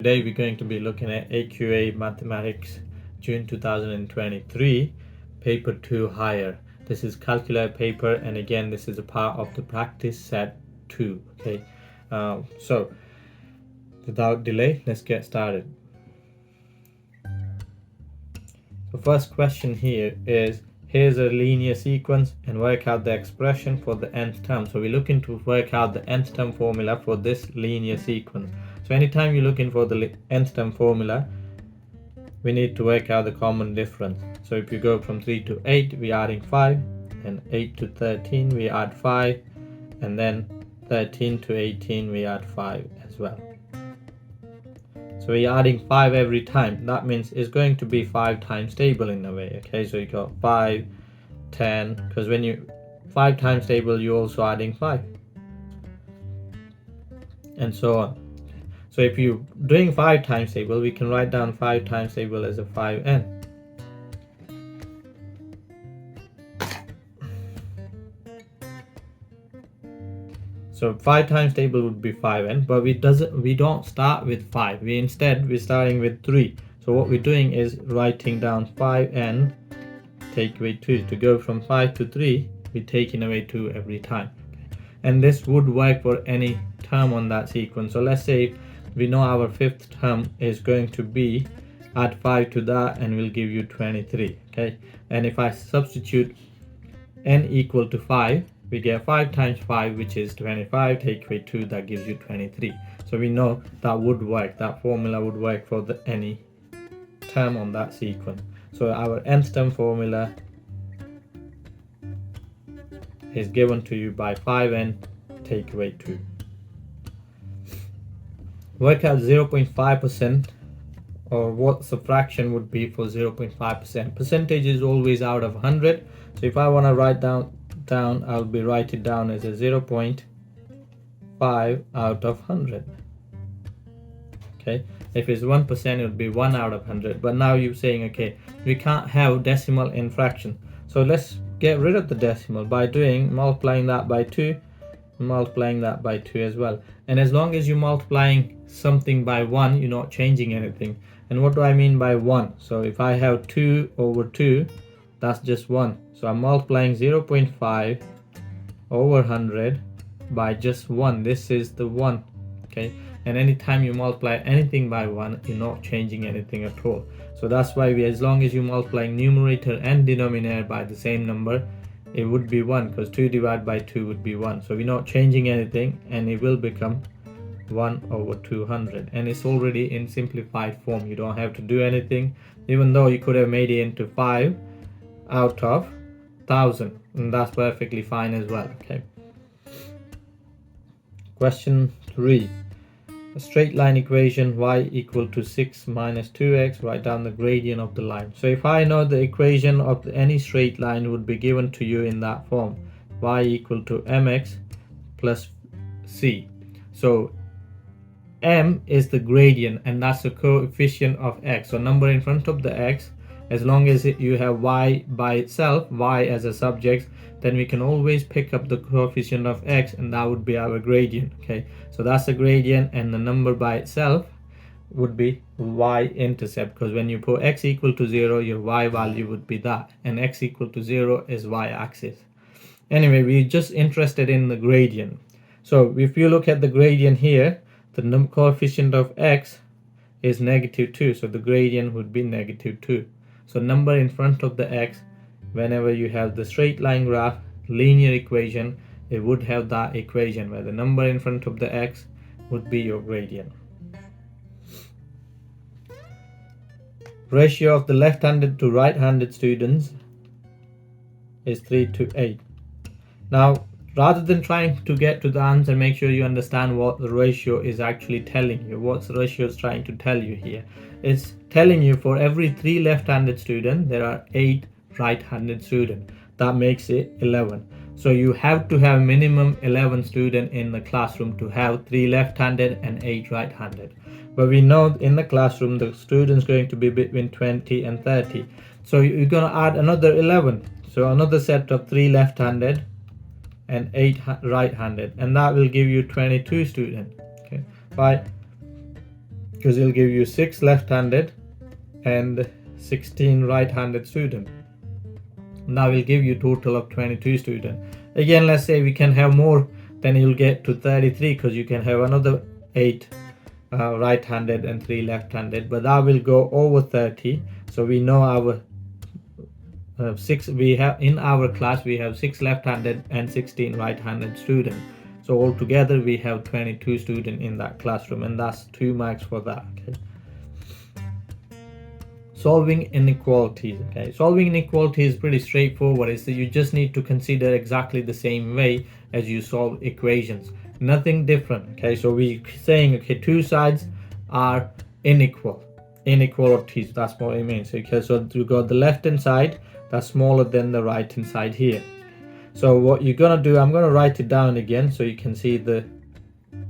Today we're going to be looking at AQA Mathematics June 2023 paper 2 higher. This is calculator paper, and again this is a part of the practice set 2. Okay, so without delay, let's get started. The first question here is, here's a linear sequence and work out the expression for the nth term. So we're looking to work out the nth term formula for this linear sequence. So anytime you're looking for the nth term formula, we need to work out the common difference. So if you go from 3 to 8, we're adding 5, and 8 to 13, we add 5, and then 13 to 18, we add 5 as well. So we're adding 5 every time. That means it's going to be 5 times table in a way. Okay, so you got 5, 10, because when you 5 times table, you're also adding 5, and so on. So if you're doing 5 times table, we can write down 5 times table as a 5n. So 5 times table would be 5n, but we don't start with 5. We're starting with 3. So what we're doing is writing down 5n take away 2. To go from 5 to 3, we're taking away 2 every time. And this would work for any term on that sequence. So let's say we know our fifth term is going to be, add 5 to that and we'll give you 23. Okay, and if I substitute n equal to 5, we get 5 times 5, which is 25, take away 2, that gives you 23. So we know that would work, that formula would work for any term on that sequence. So our nth term formula is given to you by 5n take away 2. Work out 0.5%, or what the fraction would be for 0.5%. Percentage is always out of 100. So if I want to write down, I'll be write it down as a 0.5 out of 100. Okay, if it's 1%, it would be 1 out of 100. But now you're saying, okay, we can't have decimal in fraction. So let's get rid of the decimal by multiplying that by 2, multiplying that by 2 as well. And as long as you're multiplying something by 1, you're not changing anything. And what do I mean by 1? So if I have 2 over 2, that's just 1. So I'm multiplying 0.5 over 100 by just 1. This is the 1. Okay, and anytime you multiply anything by 1, you're not changing anything at all. So that's why as long as you're multiplying numerator and denominator by the same number, it would be 1, because 2 divided by 2 would be 1. So we're not changing anything, and it will become 1 over 200. And it's already in simplified form. You don't have to do anything, even though you could have made it into 5 out of 1000, and that's perfectly fine as well. Okay. Question 3. A straight line equation, y equal to 6 minus 2x, write down the gradient of the line. So if I know the equation of any straight line would be given to you in that form, y equal to mx plus c. So m is the gradient, and that's the coefficient of x. So number in front of the x, as long as you have y by itself, y as a subject, then we can always pick up the coefficient of x, and that would be our gradient. Okay, so that's the gradient, and the number by itself would be y-intercept, because when you put x equal to 0, your y value would be that, and x equal to 0 is y-axis. Anyway, we're just interested in the gradient. So if you look at the gradient here, the coefficient of x is negative 2, so the gradient would be negative 2. So number in front of the x, whenever you have the straight line graph, linear equation, it would have that equation where the number in front of the x would be your gradient. Ratio of the left-handed to right-handed students is 3 to 8. Now, rather than trying to get to the answer, make sure you understand what the ratio is actually telling you. What the ratio is trying to tell you here. It's telling you for every 3 left-handed students, there are 8 right-handed students. That makes it 11. So you have to have minimum 11 students in the classroom to have 3 left-handed and 8 right-handed. But we know in the classroom the students going to be between 20 and 30. So you're going to add another 11. So another set of 3 left-handed and 8 right-handed, and that will give you 22 students. Okay, by because it'll give you 6 left-handed and 16 right-handed students. Now we'll give you total of 22 students. Again, let's say we can have more, then you'll get to 33 because you can have another 8 right-handed and 3 left-handed, but that will go over 30. So we know our we have in our class we have 6 left-handed and 16 right-handed students. So altogether we have 22 students in that classroom, and that's 2 marks for that. Okay. Solving inequalities. Okay, solving inequality is pretty straightforward. It's that you just need to consider exactly the same way as you solve equations, nothing different. Okay, so we're saying, okay, two sides are inequalities, that's what it means. Okay, so you got the left hand side that's smaller than the right hand side here. So what you're gonna do, I'm gonna write it down again so you can see the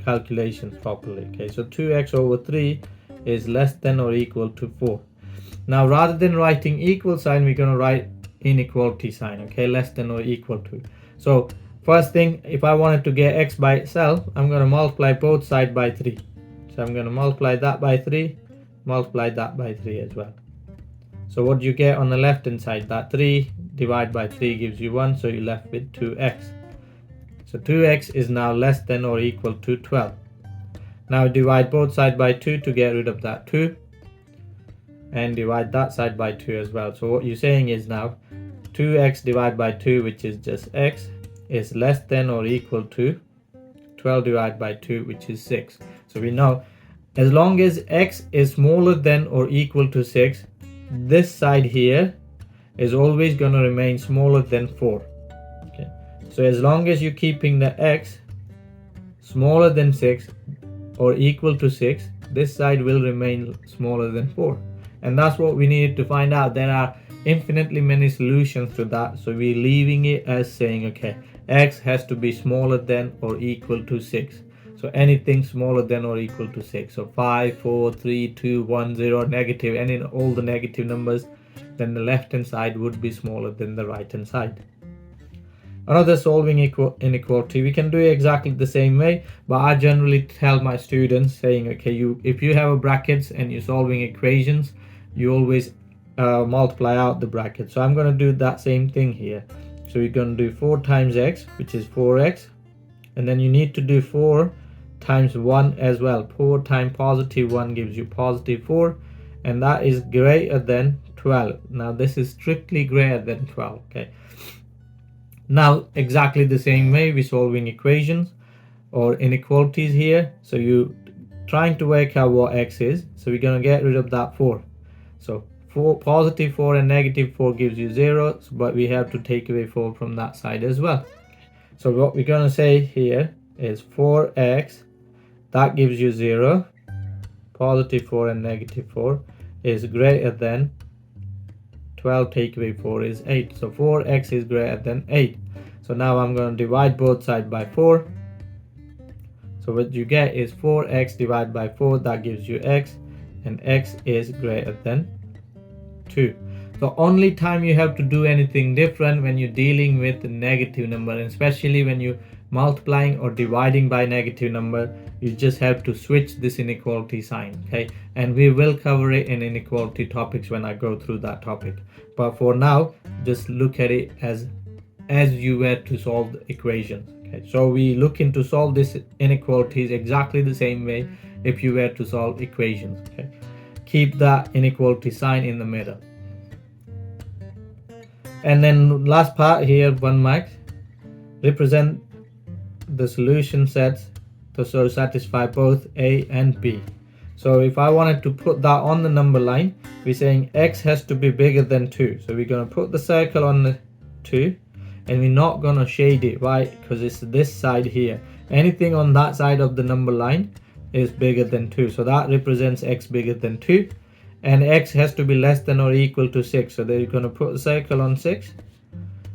calculations properly. Okay, so 2x over 3 is less than or equal to 4. Now rather than writing equal sign, we're going to write inequality sign. Okay, less than or equal to. So first thing, if I wanted to get x by itself, I'm going to multiply both sides by 3. So I'm going to multiply that by 3, multiply that by 3 as well. So what do you get on the left hand side? That 3 divided by 3 gives you 1, so you're left with 2x. So 2x is now less than or equal to 12. Now divide both sides by 2 to get rid of that 2. And divide that side by 2 as well. So what you're saying is now 2x divided by 2, which is just x, is less than or equal to 12 divided by 2, which is 6. So we know as long as x is smaller than or equal to 6, this side here is always going to remain smaller than 4. Okay. So as long as you're keeping the x smaller than 6 or equal to 6, this side will remain smaller than 4. And that's what we needed to find out. There are infinitely many solutions to that, so we're leaving it as saying, okay, x has to be smaller than or equal to 6. So anything smaller than or equal to 6. So 5, 4, 3, 2, 1, 0, negative, and in all the negative numbers, then the left hand side would be smaller than the right hand side. Another solving inequality, we can do it exactly the same way, but I generally tell my students saying, okay, if you have a brackets and you're solving equations, you always multiply out the bracket. So I'm going to do that same thing here. So we're going to do 4 times x, which is 4x, and then you need to do 4 times 1 as well. 4 times positive 1 gives you positive 4, and that is greater than 12. Now this is strictly greater than 12. Okay. Now exactly the same way we're solving equations or inequalities here. So you trying to work out what x is. So we're going to get rid of that 4. So positive 4 and negative 4 gives you 0, but we have to take away 4 from that side as well. So what we're going to say here is 4x, that gives you 0. Positive 4 and negative 4 is greater than 12, take away 4 is 8. So 4x is greater than 8. So now I'm going to divide both sides by 4. So what you get is 4x divided by 4, that gives you x, and x is greater than 2. The only time you have to do anything different when you're dealing with a negative number, and especially when you're multiplying or dividing by negative number, you just have to switch this inequality sign. Okay, and we will cover it in inequality topics when I go through that topic, but for now just look at it as you were to solve the equations. Okay, so we look into solve this inequalities exactly the same way if you were to solve equations. Okay, keep that inequality sign in the middle. And then last part here, 1 mark, represent the solution sets to so satisfy both A and B. So if I wanted to put that on the number line, we're saying x has to be bigger than 2. So we're going to put the circle on the 2, and we're not going to shade it, right? Because it's this side here. Anything on that side of the number line is bigger than 2. So that represents x bigger than 2. And x has to be less than or equal to 6. So they're going to put a circle on 6.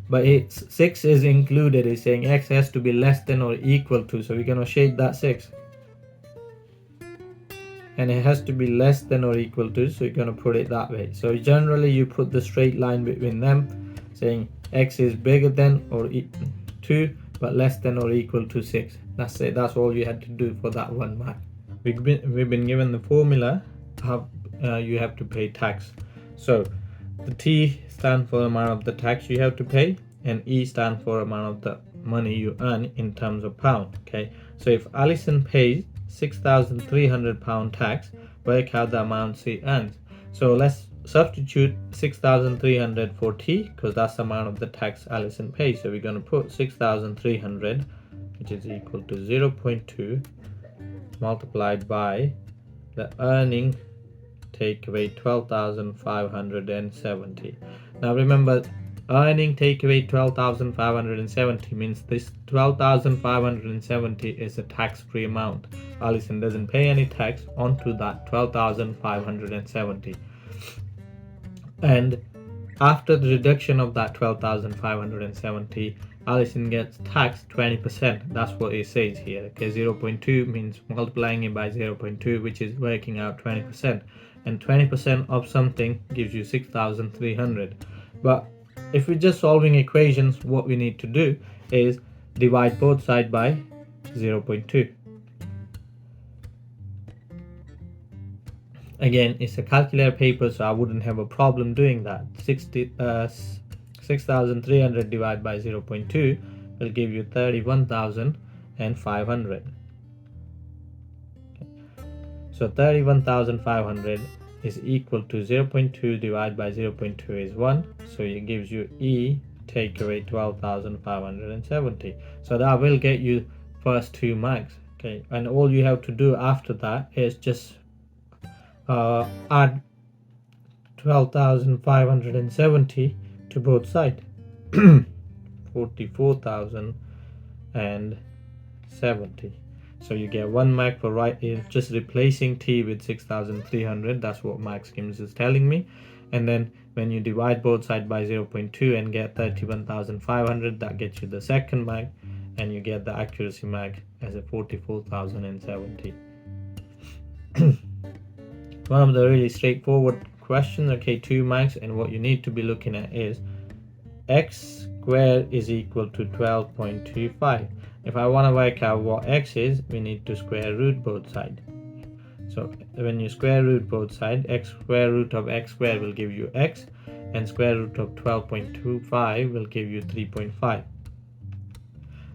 But 6 is included. It's saying x has to be less than or equal to. So we're going to shade that 6. And it has to be less than or equal to. So you're going to put it that way. So generally you put the straight line between them, saying x is bigger than or 2, but less than or equal to 6. That's it. That's all you had to do for that 1 mark. we've been given the formula how you have to pay tax. So the T stands for amount of the tax you have to pay, and E stands for amount of the money you earn in terms of pound. Okay, so if Alison pays £6,300 tax, work out the amount she earns. So let's substitute 6,300 for T, because that's the amount of the tax Alison pays. So we're going to put 6,300, which is equal to 0.2 multiplied by the earning take away 12,570. Now remember, earning take away 12,570 means this 12,570 is a tax-free amount. Alison doesn't pay any tax onto that 12,570. And after the reduction of that 12,570, Alison gets taxed 20%. That's what it says here. Okay, 0.2 means multiplying it by 0.2, which is working out 20%. And 20% of something gives you 6,300. But if we're just solving equations, what we need to do is divide both sides by 0.2. Again, it's a calculator paper, so I wouldn't have a problem doing that. 6,300 divided by 0.2 will give you 31,500. So 31,500 is equal to 0.2 divided by 0.2 is 1. So it gives you E take away 12,570. So that will get you first 2 marks. Okay, and all you have to do after that is just add 12,570 to both sides. 44,070. So you get 1 mark for just replacing T with 6,300. That's what Max Gims is telling me. And then when you divide both sides by 0.2 and get 31,500, that gets you the second mark, and you get the accuracy mark as a 44,070. One of the really straightforward questions. Okay, 2 marks, and what you need to be looking at is x squared is equal to 12.25. If I want to work out what x is, we need to square root both sides. So when you square root both sides, x square root of x squared will give you x, and square root of 12.25 will give you 3.5.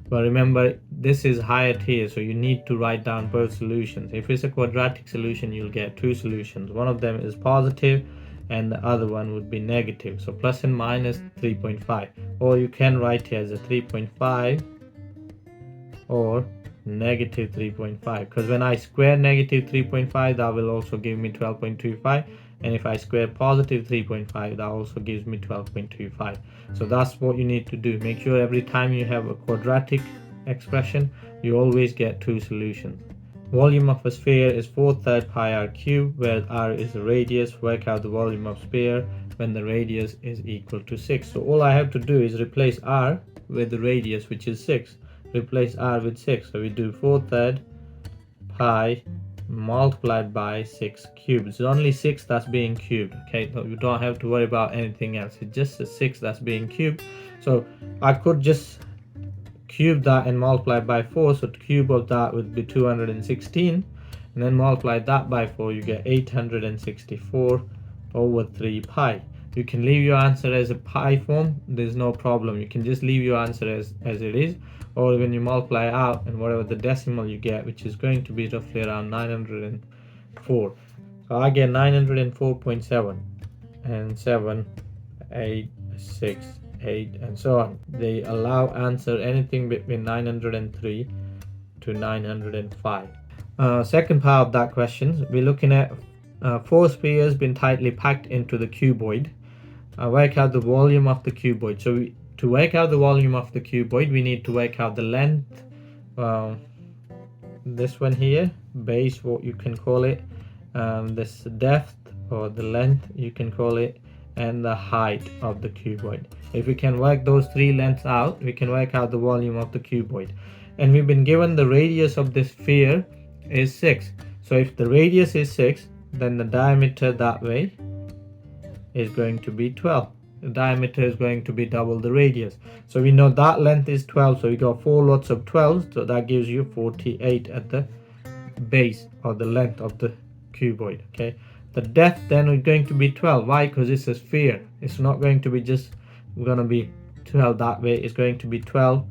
But remember, this is higher tier, so you need to write down both solutions. If it's a quadratic solution, you'll get 2 solutions. One of them is positive and the other one would be negative. So plus and minus 3.5. Or you can write here as a 3.5 or negative 3.5. Because when I square negative 3.5, that will also give me 12.25. And if I square positive 3.5, that also gives me 12.25. So that's what you need to do. Make sure every time you have a quadratic expression, you always get 2 solutions. Volume of a sphere is 4/3 pi r cubed, where r is the radius. Work out the volume of sphere when the radius is equal to 6. So all I have to do is replace r with the radius, which is 6. Replace r with 6. So we do 4/3 pi multiplied by 6 cubed. It's only 6 that's being cubed. Okay, so you don't have to worry about anything else. It's just a 6 that's being cubed. So I could just cube that and multiply by 4. So the cube of that would be 216, and then multiply that by 4, you get 864 over 3 pi. You can leave your answer as a pi form, there's no problem. You can just leave your answer as it is, or when you multiply out and whatever the decimal you get, which is going to be roughly around 904. So I get 904.7 and 7, 8, 6, 8, and so on. They allow answer anything between 903 to 905. Second part of that question, we're looking at 4 spheres been tightly packed into the cuboid. Work out the volume of the cuboid. So to work out the volume of the cuboid, we need to work out the length, this one here, base, what you can call it, this depth or the length you can call it, and the height of the cuboid. If we can work those 3 lengths out, we can work out the volume of the cuboid. And we've been given the radius of this sphere is 6. So if the radius is 6, then the diameter that way is going to be 12. The diameter is going to be double the radius. So we know that length is 12, so we got 4 lots of 12, so that gives you 48 at the base or the length of the cuboid. Okay, the depth then is going to be 12. Why? Because it's a sphere. It's not going to be just gonna be 12 that way. It's going to be 12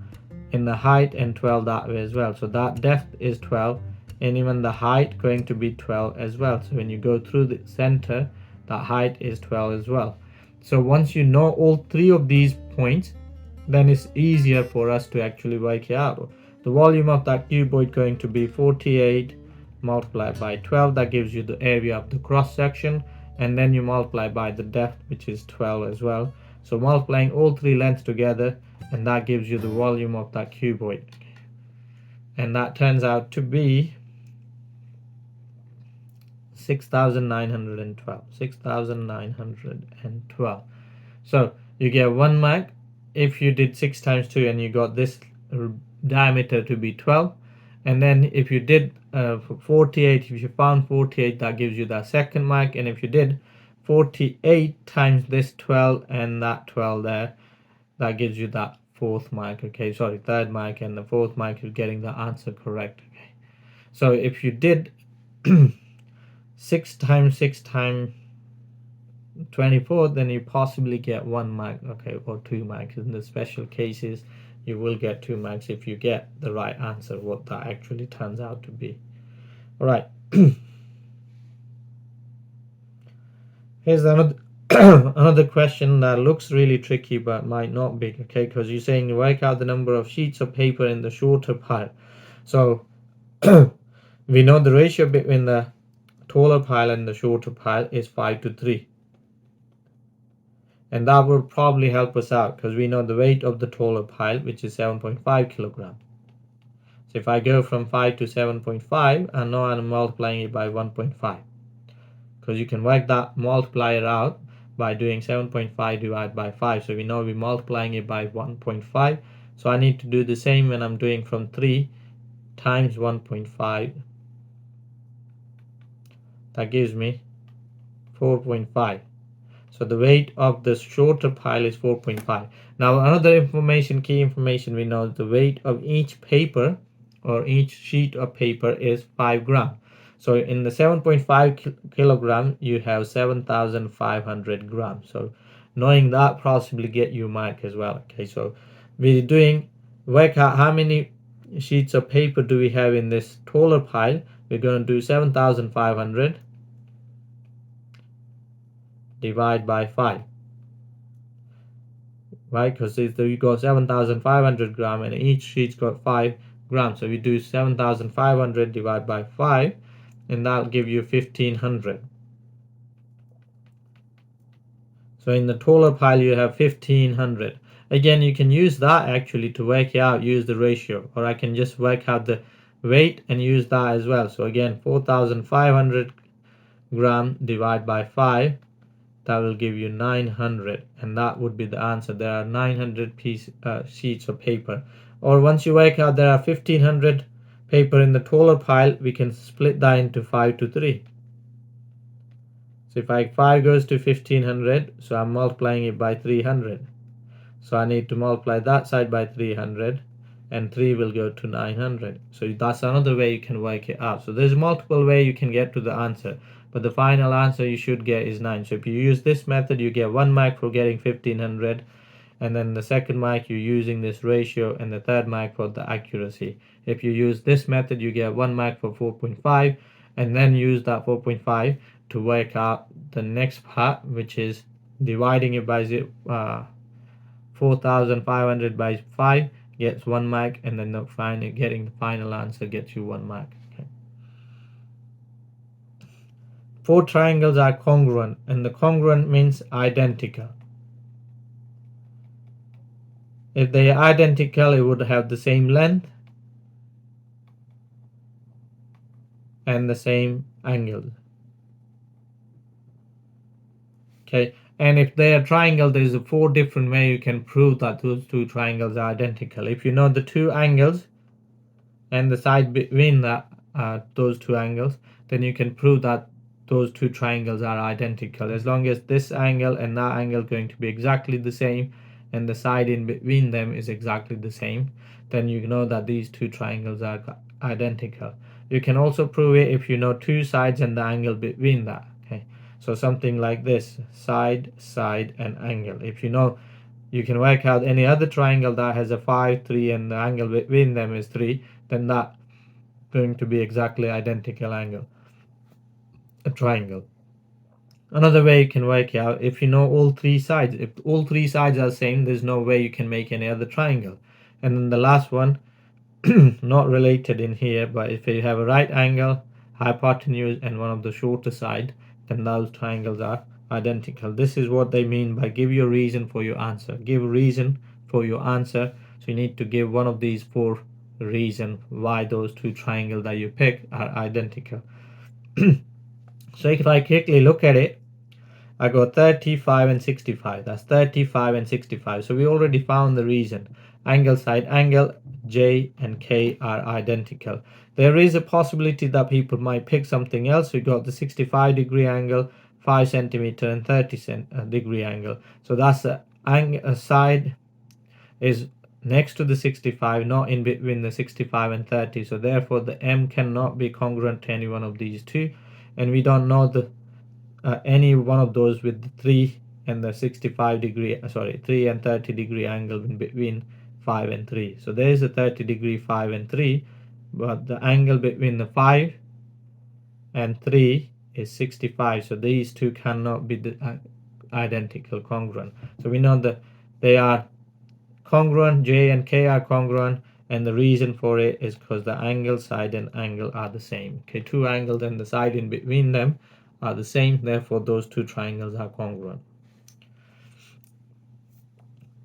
in the height and 12 that way as well. So that depth is 12, and even the height going to be 12 as well. So when you go through the center, that height is 12 as well. So once you know all three of these points, then it's easier for us to actually work it out. The volume of that cuboid going to be 48 multiplied by 12. That gives you the area of the cross section, and then you multiply by the depth, which is 12 as well. So multiplying all three lengths together, and that gives you the volume of that cuboid, and that turns out to be 6,912. 6,912. So you get 1 mark if you did 6 times 2 and you got this diameter to be 12. And then if you did 48, if you found 48, that gives you that second mark. And if you did 48 times this 12 and that 12 there, that gives you that fourth mark. Okay, sorry, third mark, and the fourth mark is getting the answer correct. Okay, so if you did 6 times 6 times 24, then you possibly get 1 mark, okay, or 2 marks. In the special cases, you will get 2 marks if you get the right answer, what that actually turns out to be. All right. Here's another another question that looks really tricky but might not be, okay, because you're saying work out the number of sheets of paper in the shorter pile. So we know the ratio between the taller pile and the shorter pile is 5:3, and that will probably help us out because we know the weight of the taller pile, which is 7.5 kilograms. So if I go from 5 to 7.5, I know I'm multiplying it by 1.5, because you can work that multiplier out by doing 7.5 divided by 5. So we know we're multiplying it by 1.5. So I need to do the same when I'm doing from 3 times 1.5. That gives me 4.5. So the weight of the shorter pile is 4.5. Now another key information we know, the weight of each paper or each sheet of paper is 5 grams. So in the 7.5 kilogram, you have 7,500 grams. So knowing that possibly get you mark as well. Okay, so we're doing work out how many sheets of paper do we have in this taller pile. We're going to do 7,500 divide by 5, right? Because you got 7,500 grams and each sheet's got 5 grams. So we do 7,500 divided by 5, and that'll give you 1,500. So in the taller pile you have 1,500. Again, you can use that actually to work out, use the ratio, or I can just work out the weight and use that as well. So again, 4,500 grams divided by 5, that will give you 900, and that would be the answer. There are 900 sheets of paper. Or once you work out there are 1,500 paper in the taller pile, we can split that into 5:3. So if 5 goes to 1,500, so I'm multiplying it by 300. So I need to multiply that side by 300, and 3 will go to 900. So that's another way you can work it out. So there's multiple ways you can get to the answer, but the final answer you should get is 9. So if you use this method, you get 1 mark for getting 1,500, and then the second mark you're using this ratio, and the third mark for the accuracy. If you use this method, you get 1 mark for 4.5, and then use that 4.5 to work out the next part, which is dividing it by 4,500 by 5 gets 1 mark, and then getting the final answer gets you 1 mark. Okay. 4 triangles are congruent, and the congruent means identical. If they are identical, it would have the same length and the same angles. Okay, and if they are triangle, there is 4 different ways you can prove that those 2 triangles are identical. If you know the 2 angles and the side between those 2 angles, then you can prove that those 2 triangles are identical. As long as this angle and that angle are going to be exactly the same, and the side in between them is exactly the same, then you know that these 2 triangles are identical. You can also prove it if you know two sides and the angle between that. Okay, so something like this: side, side, and angle. If you know, you can work out any other triangle that has a 5, 3, and the angle between them is 3, then that going to be exactly identical angle, a triangle. Another way you can work out, if you know all three sides, if all three sides are same, there's no way you can make any other triangle. And then the last one, not related in here, but if you have a right angle, hypotenuse, and one of the shorter side, then those triangles are identical. This is what they mean by give your reason for your answer. Give a reason for your answer. So you need to give one of these 4 reasons why those two triangles that you pick are identical. So if I quickly look at it, I got 35 and 65. That's 35 and 65. So we already found the reason. Angle, side angle, J and K are identical. There is a possibility that people might pick something else. We got the 65-degree angle, 5 centimeter, and 30-degree angle. So that's a side is next to the 65, not in between the 65 and 30. So therefore the M cannot be congruent to any one of these two. And we don't know the any one of those with the 3 and the 3 and 30-degree angle in between 5 and 3. So there is a 30-degree 5 and 3, but the angle between the 5 and 3 is 65. So these two cannot be the identical congruent. So we know that they are congruent, J and K are congruent, and the reason for it is because the angle, side, and angle are the same. Okay, two angles and the side in between them are the same, therefore those two triangles are congruent.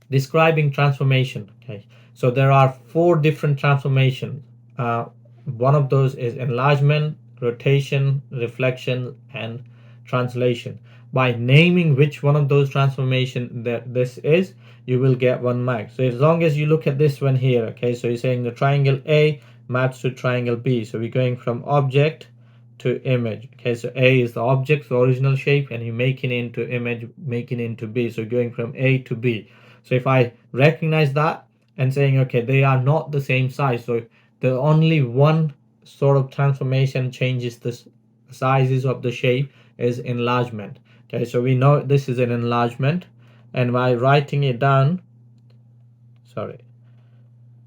Describing transformation. Okay, so there are 4 different transformations. One of those is enlargement, rotation, reflection, and translation. By naming which one of those transformation that this is, you will get 1 mark. So as long as you look at this one here, okay, so you're saying the triangle A maps to triangle B. So we're going from object to image. Okay, so A is the object's original shape, and you're making it into image, making it into B. So going from A to B. So if I recognize that and saying, okay, they are not the same size, so the only one sort of transformation changes the sizes of the shape is enlargement. Okay, so we know this is an enlargement, and by writing it down,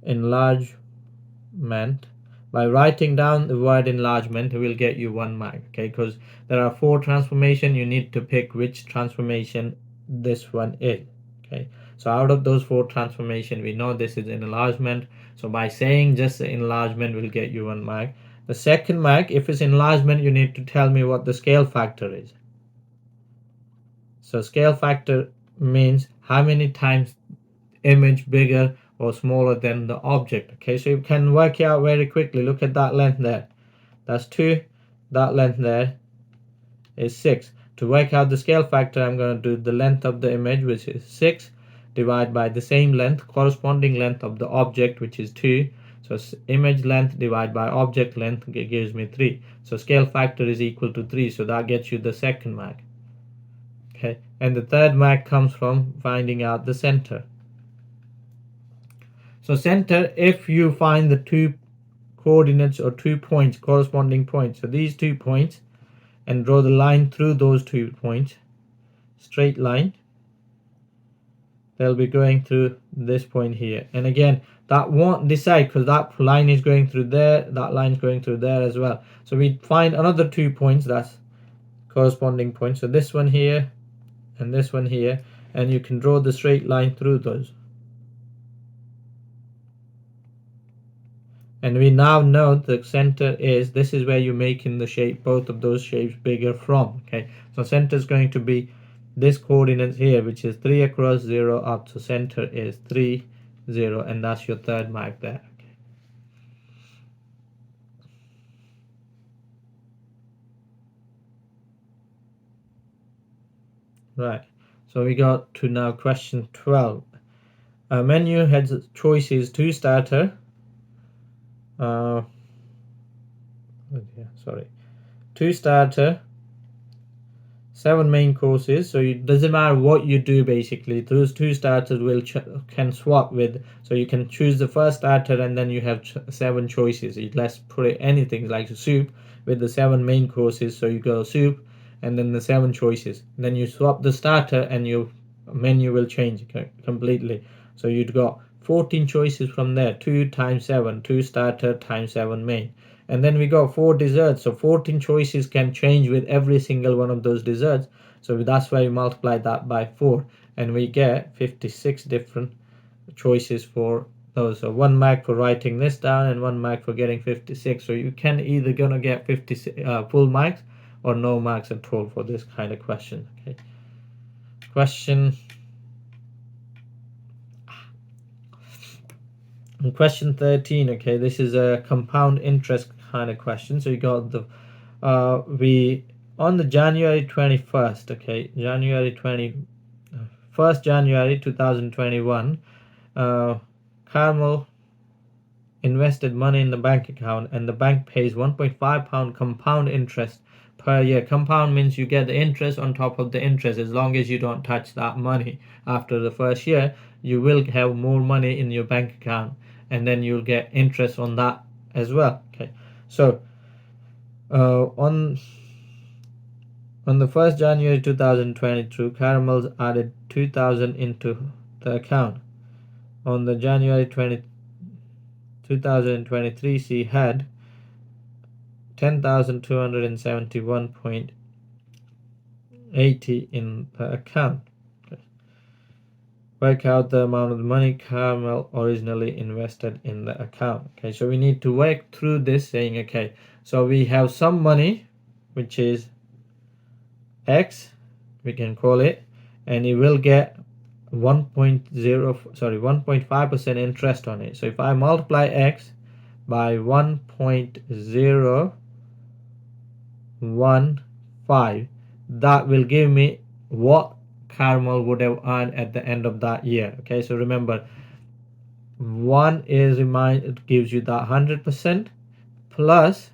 enlargement, by writing down the word enlargement, it will get you 1 mark. Okay, because there are 4 transformations, you need to pick which transformation this one is. Okay, so out of those 4 transformations, we know this is an enlargement. So by saying just the enlargement will get you 1 mark. The second mark, if it's enlargement, you need to tell me what the scale factor is. So scale factor means how many times image bigger or smaller than the object. Okay, so you can work out very quickly. Look at that length there. That's 2. That length there is 6. To work out the scale factor, I'm going to do the length of the image, which is 6, divided by the same length, corresponding length of the object, which is 2. So image length divided by object length gives me 3. So scale factor is equal to 3. So that gets you the second mark. Okay, and the third mark comes from finding out the center. So center, if you find the 2 coordinates or 2 points, corresponding points, so these 2 points, and draw the line through those 2 points, straight line, they'll be going through this point here. And again, that won't decide because that line is going through there, that line is going through there as well. So we find another 2 points, that's corresponding points. So this one here and this one here, and you can draw the straight line through those. And we now know the center is, this is where you're making the shape, both of those shapes bigger from. Okay, so center is going to be this coordinate here, which is 3 across, 0 up. So center is 3, 0, and that's your third mark there. Okay. Right, so we got to now question 12. A menu has choices 2 starter, 2 starter, 7 main courses, so it doesn't matter what you do. Basically those 2 starters will can swap with, so you can choose the first starter and then you have 7 choices. Let's put it anything like soup with the 7 main courses, so you go soup and then the 7 choices, then you swap the starter and your menu will change completely. So you'd got 14 choices from there. 2 times 7, 2 starter times 7 main. And then we got 4 desserts, so 14 choices can change with every single one of those desserts. So that's why we multiply that by 4 and we get 56 different choices for those. So 1 mark for writing this down and 1 mark for getting 56. So you can either gonna get 56 full marks or no marks at all for this kind of question. Okay. Question 13. Okay, this is a compound interest kind of question. So you got the we on the January 21st, okay, January 2021, Carmel invested money in the bank account and the bank pays £1.5 compound interest per year. Compound means you get the interest on top of the interest. As long as you don't touch that money after the first year, you will have more money in your bank account and then you'll get interest on that as well. Okay, so on the 1st January 2022, Caramels added 2,000 into the account. On the January 2023, she had 10,271.80 in the account. Okay. Work out the amount of money Caramel originally invested in the account. Okay, so we need to work through this saying, okay, so we have some money, which is X, we can call it, and it will get 1.5% interest on it. So if I multiply X by 1.015, that will give me what Caramel would have earned at the end of that year. Okay, so remember, 1 is it gives you that 100% plus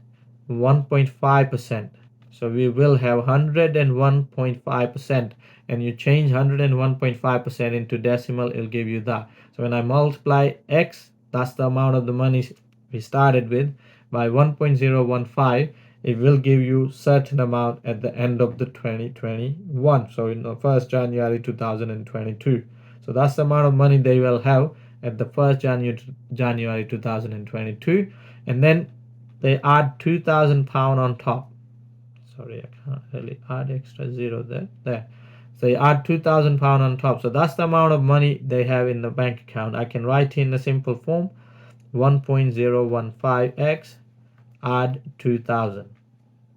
1.5%. So we will have 101.5%, and you change 101.5% into decimal, it'll give you that. So when I multiply X, that's the amount of the money we started with, by 1.015, it will give you certain amount at the end of the 2021. So in the 1st January 2022. So that's the amount of money they will have at the 1st January 2022, and then they add £2,000 on top. Sorry, I can't really add extra zero there. So they add £2,000 on top. So that's the amount of money they have in the bank account. I can write in a simple form: 1.015x add 2,000.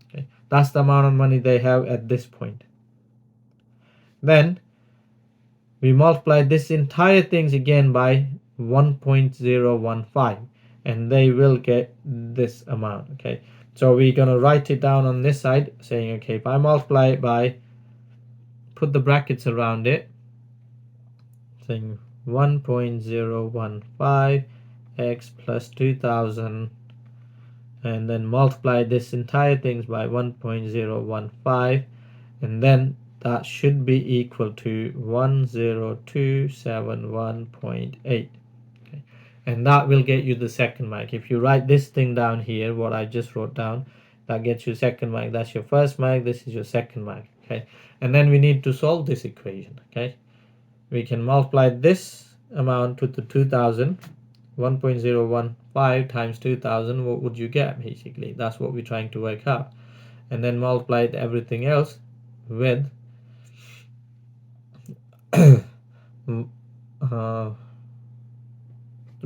Okay, that's the amount of money they have at this point. Then we multiply this entire things again by 1.015, and they will get this amount. Okay, so we're gonna write it down on this side saying, okay, if I multiply it by, put the brackets around it, saying 1.015 x plus 2,000, and then multiply this entire things by 1.015, and then that should be equal to 10271.8. Okay, and that will get you the second mark. If you write this thing down here, what I just wrote down, that gets you second mark. That's your first mark, this is your second mark. Okay, and then we need to solve this equation. Okay, we can multiply this amount with the 2,000. 1.015 times 2,000, what would you get? Basically, that's what we're trying to work out, and then multiply everything else with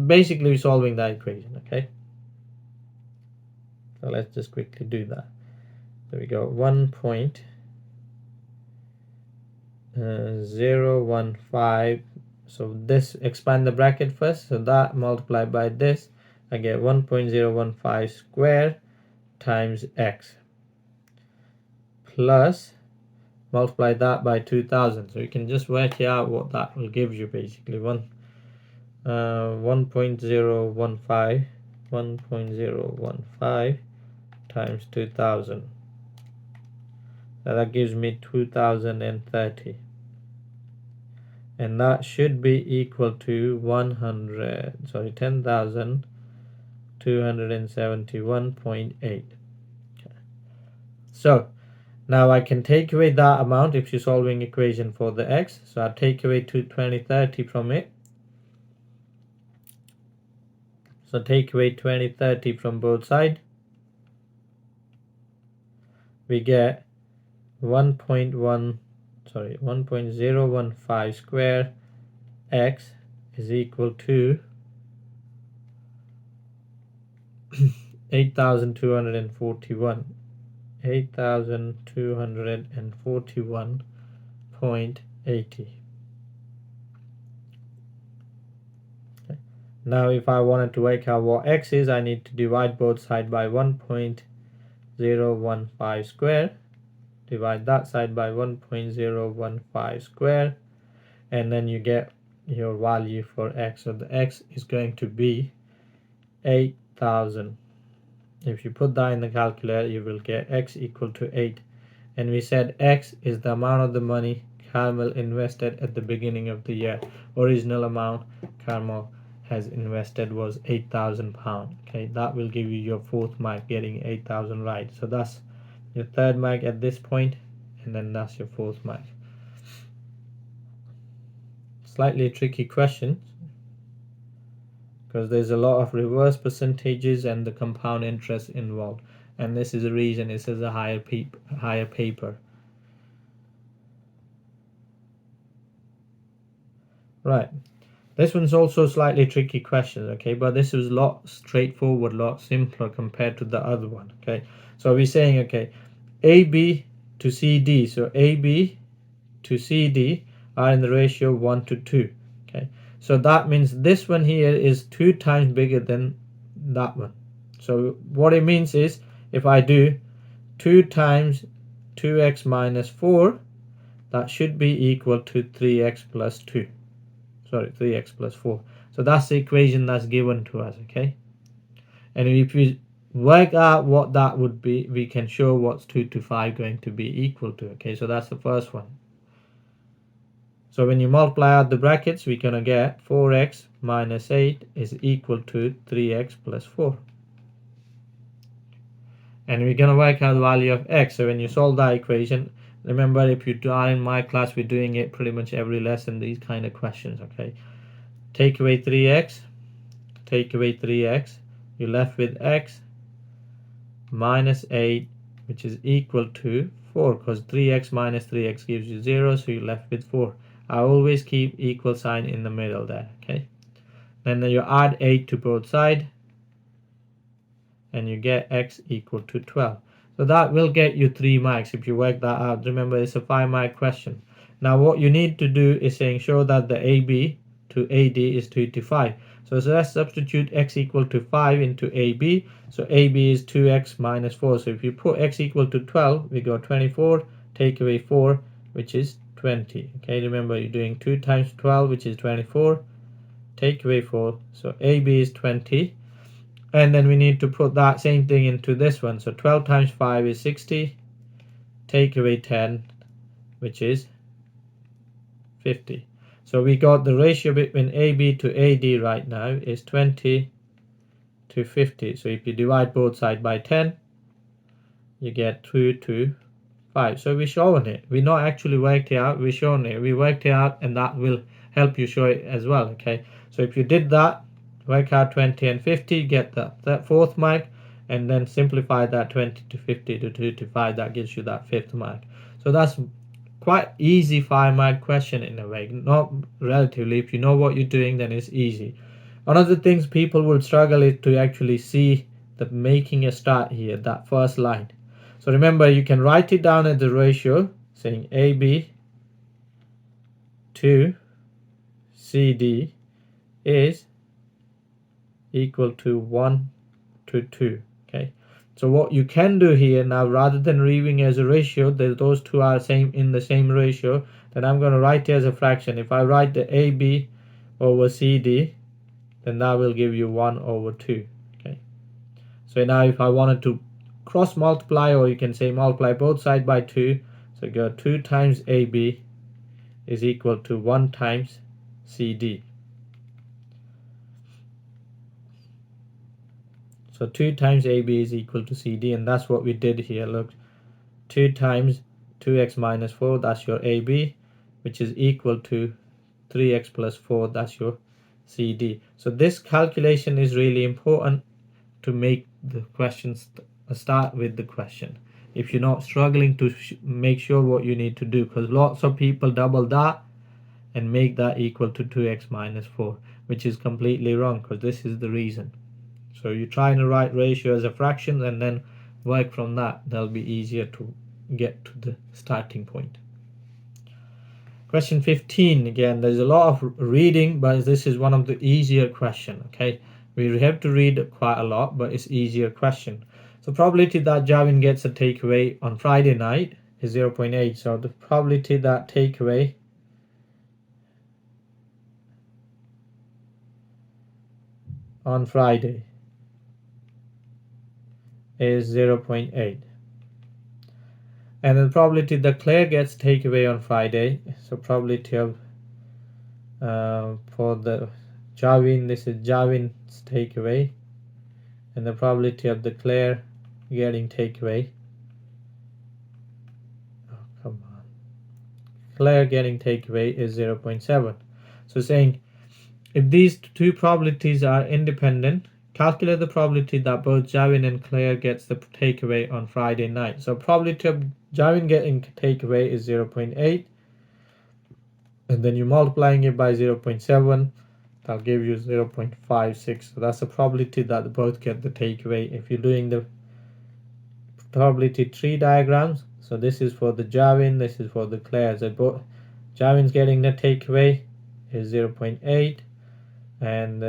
basically solving that equation. Okay, so let's just quickly do that. There we go. 1.015. So this, expand the bracket first, so that multiplied by this, I get 1.015 square times x plus multiply that by 2,000. So you can just work out what that will give you. Basically 1.015 times 2,000 So that gives me 2030. And that should be equal to 10,271.8. So now I can take away that amount if you're solving equation for the x. So I'll take away 2030 from it. So take away 2030 from both sides. We get 1.015 square x is equal to 8,241.80. Now if I wanted to work out what x is, I need to divide both sides by 1.015 square. Divide that side by 1.015 square, and then you get your value for x. So the x is going to be 8,000. If you put that in the calculator, you will get x equal to 8. And we said x is the amount of the money Carmel invested at the beginning of the year. Original amount Carmel has invested was £8,000. Okay, that will give you your fourth mark, getting 8,000 right. So that's your third mark at this point, and then that's your fourth mark. Slightly tricky question because there's a lot of reverse percentages and the compound interest involved, and this is the reason this is a higher paper. Right, this one's also slightly tricky question, okay, but this is a lot straightforward, a lot simpler compared to the other one. Okay, so we're saying, okay, AB to CD, so AB to CD are in the ratio 1 to 2. Okay, so that means this one here is 2 times bigger than that one. So what it means is, if I do 2 times 2x minus 4, that should be equal to 3x plus 2. Sorry, 3x plus 4. So that's the equation that's given to us, okay? And if we work out what that would be, we can show what's 2 to 5 going to be equal to, okay? So that's the first one. So when you multiply out the brackets, we're going to get 4x minus 8 is equal to 3x plus 4. And we're going to work out the value of x. So when you solve that equation, remember, if you are in my class, we're doing it pretty much every lesson, these kind of questions, okay? Take away 3x, take away 3x, you're left with x minus 8, which is equal to 4, because 3x minus 3x gives you 0, so you're left with 4. I always keep equal sign in the middle there, okay? Then you add 8 to both sides, and you get x equal to 12. So that will get you 3 marks if you work that out. Remember, it's a 5-mark question. Now what you need to do is saying show that the AB to AD is 2 to 5. So let's substitute x equal to 5 into AB. So AB is 2x minus 4. So if you put x equal to 12, we got 24, take away 4, which is 20. Okay, remember you're doing 2 times 12, which is 24, take away 4. So AB is 20. And then we need to put that same thing into this one. So 12 times 5 is 60. Take away 10, which is 50. So we got the ratio between AB to AD right now is 20 to 50. So if you divide both sides by 10, you get 2 to 5. So we're showing it. We're not actually worked it out. We're showing it. We worked it out, and that will help you show it as well. Okay. So if you did that, work out 20 and 50, get that fourth mark, and then simplify that 20 to 50 to 2 to 5, that gives you that fifth mark. So that's quite easy 5-mark question in a way, not relatively. If you know what you're doing, then it's easy. One of the things people will struggle is to actually see the making a start here, that first line. So remember, you can write it down as the ratio, saying AB to CD is equal to 1 to 2. Okay, so what you can do here now, rather than reading as a ratio, those two are in the same ratio, then I'm going to write it as a fraction. If I write the AB over CD, then that will give you 1 over 2. Okay, so now if I wanted to cross multiply, or you can say multiply both sides by 2, So you got 2 times AB is equal to 1 times CD. So 2 times AB is equal to CD, and that's what we did here. Look, 2 times 2x minus 4, that's your AB, which is equal to 3x plus 4, that's your CD. So this calculation is really important to make the questions start with the question. If you're not struggling to make sure what you need to do, because lots of people double that and make that equal to 2x minus 4, which is completely wrong, because this is the reason. So you try and write ratio as a fraction and then work from that. That'll be easier to get to the starting point. Question 15, again, there's a lot of reading, but this is one of the easier question, okay? We have to read quite a lot, but it's easier question. So probability that Javin gets a takeaway on Friday night is 0.8. So the probability that takeaway on Friday is 0.8. And the probability that Claire gets takeaway on Friday, so probability of for the Javin, this is Javin's takeaway, and the probability of the Claire getting takeaway, oh come on, Claire getting takeaway is 0.7. So saying if these two probabilities are independent, calculate the probability that both Javin and Claire gets the takeaway on Friday night. So probability of Javin getting takeaway is 0.8, and then you're multiplying it by 0.7, that'll give you 0.56. So that's the probability that they both get the takeaway. If you're doing the probability tree diagrams, so this is for the Javin, this is for the Claire. So both Javin's getting the takeaway is 0.8, and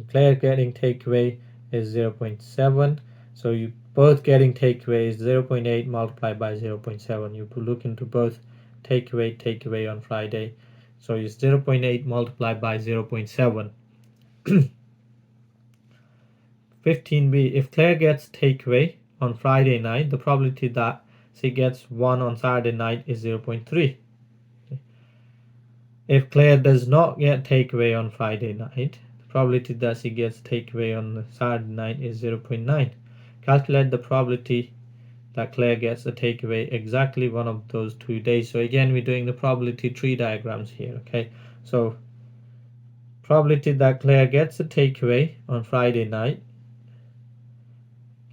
Claire getting takeaway is 0.7. So you both getting takeaway is 0.8 multiplied by 0.7. You look into both takeaway on Friday. So it's 0.8 multiplied by 0.7. 15b, if Claire gets takeaway on Friday night, the probability that she gets one on Saturday night is 0.3. If Claire does not get takeaway on Friday night, the probability that she gets takeaway on the Saturday night is 0.9. Calculate the probability that Claire gets a takeaway exactly one of those 2 days. So again, we're doing the probability tree diagrams here, okay? So probability that Claire gets a takeaway on Friday night,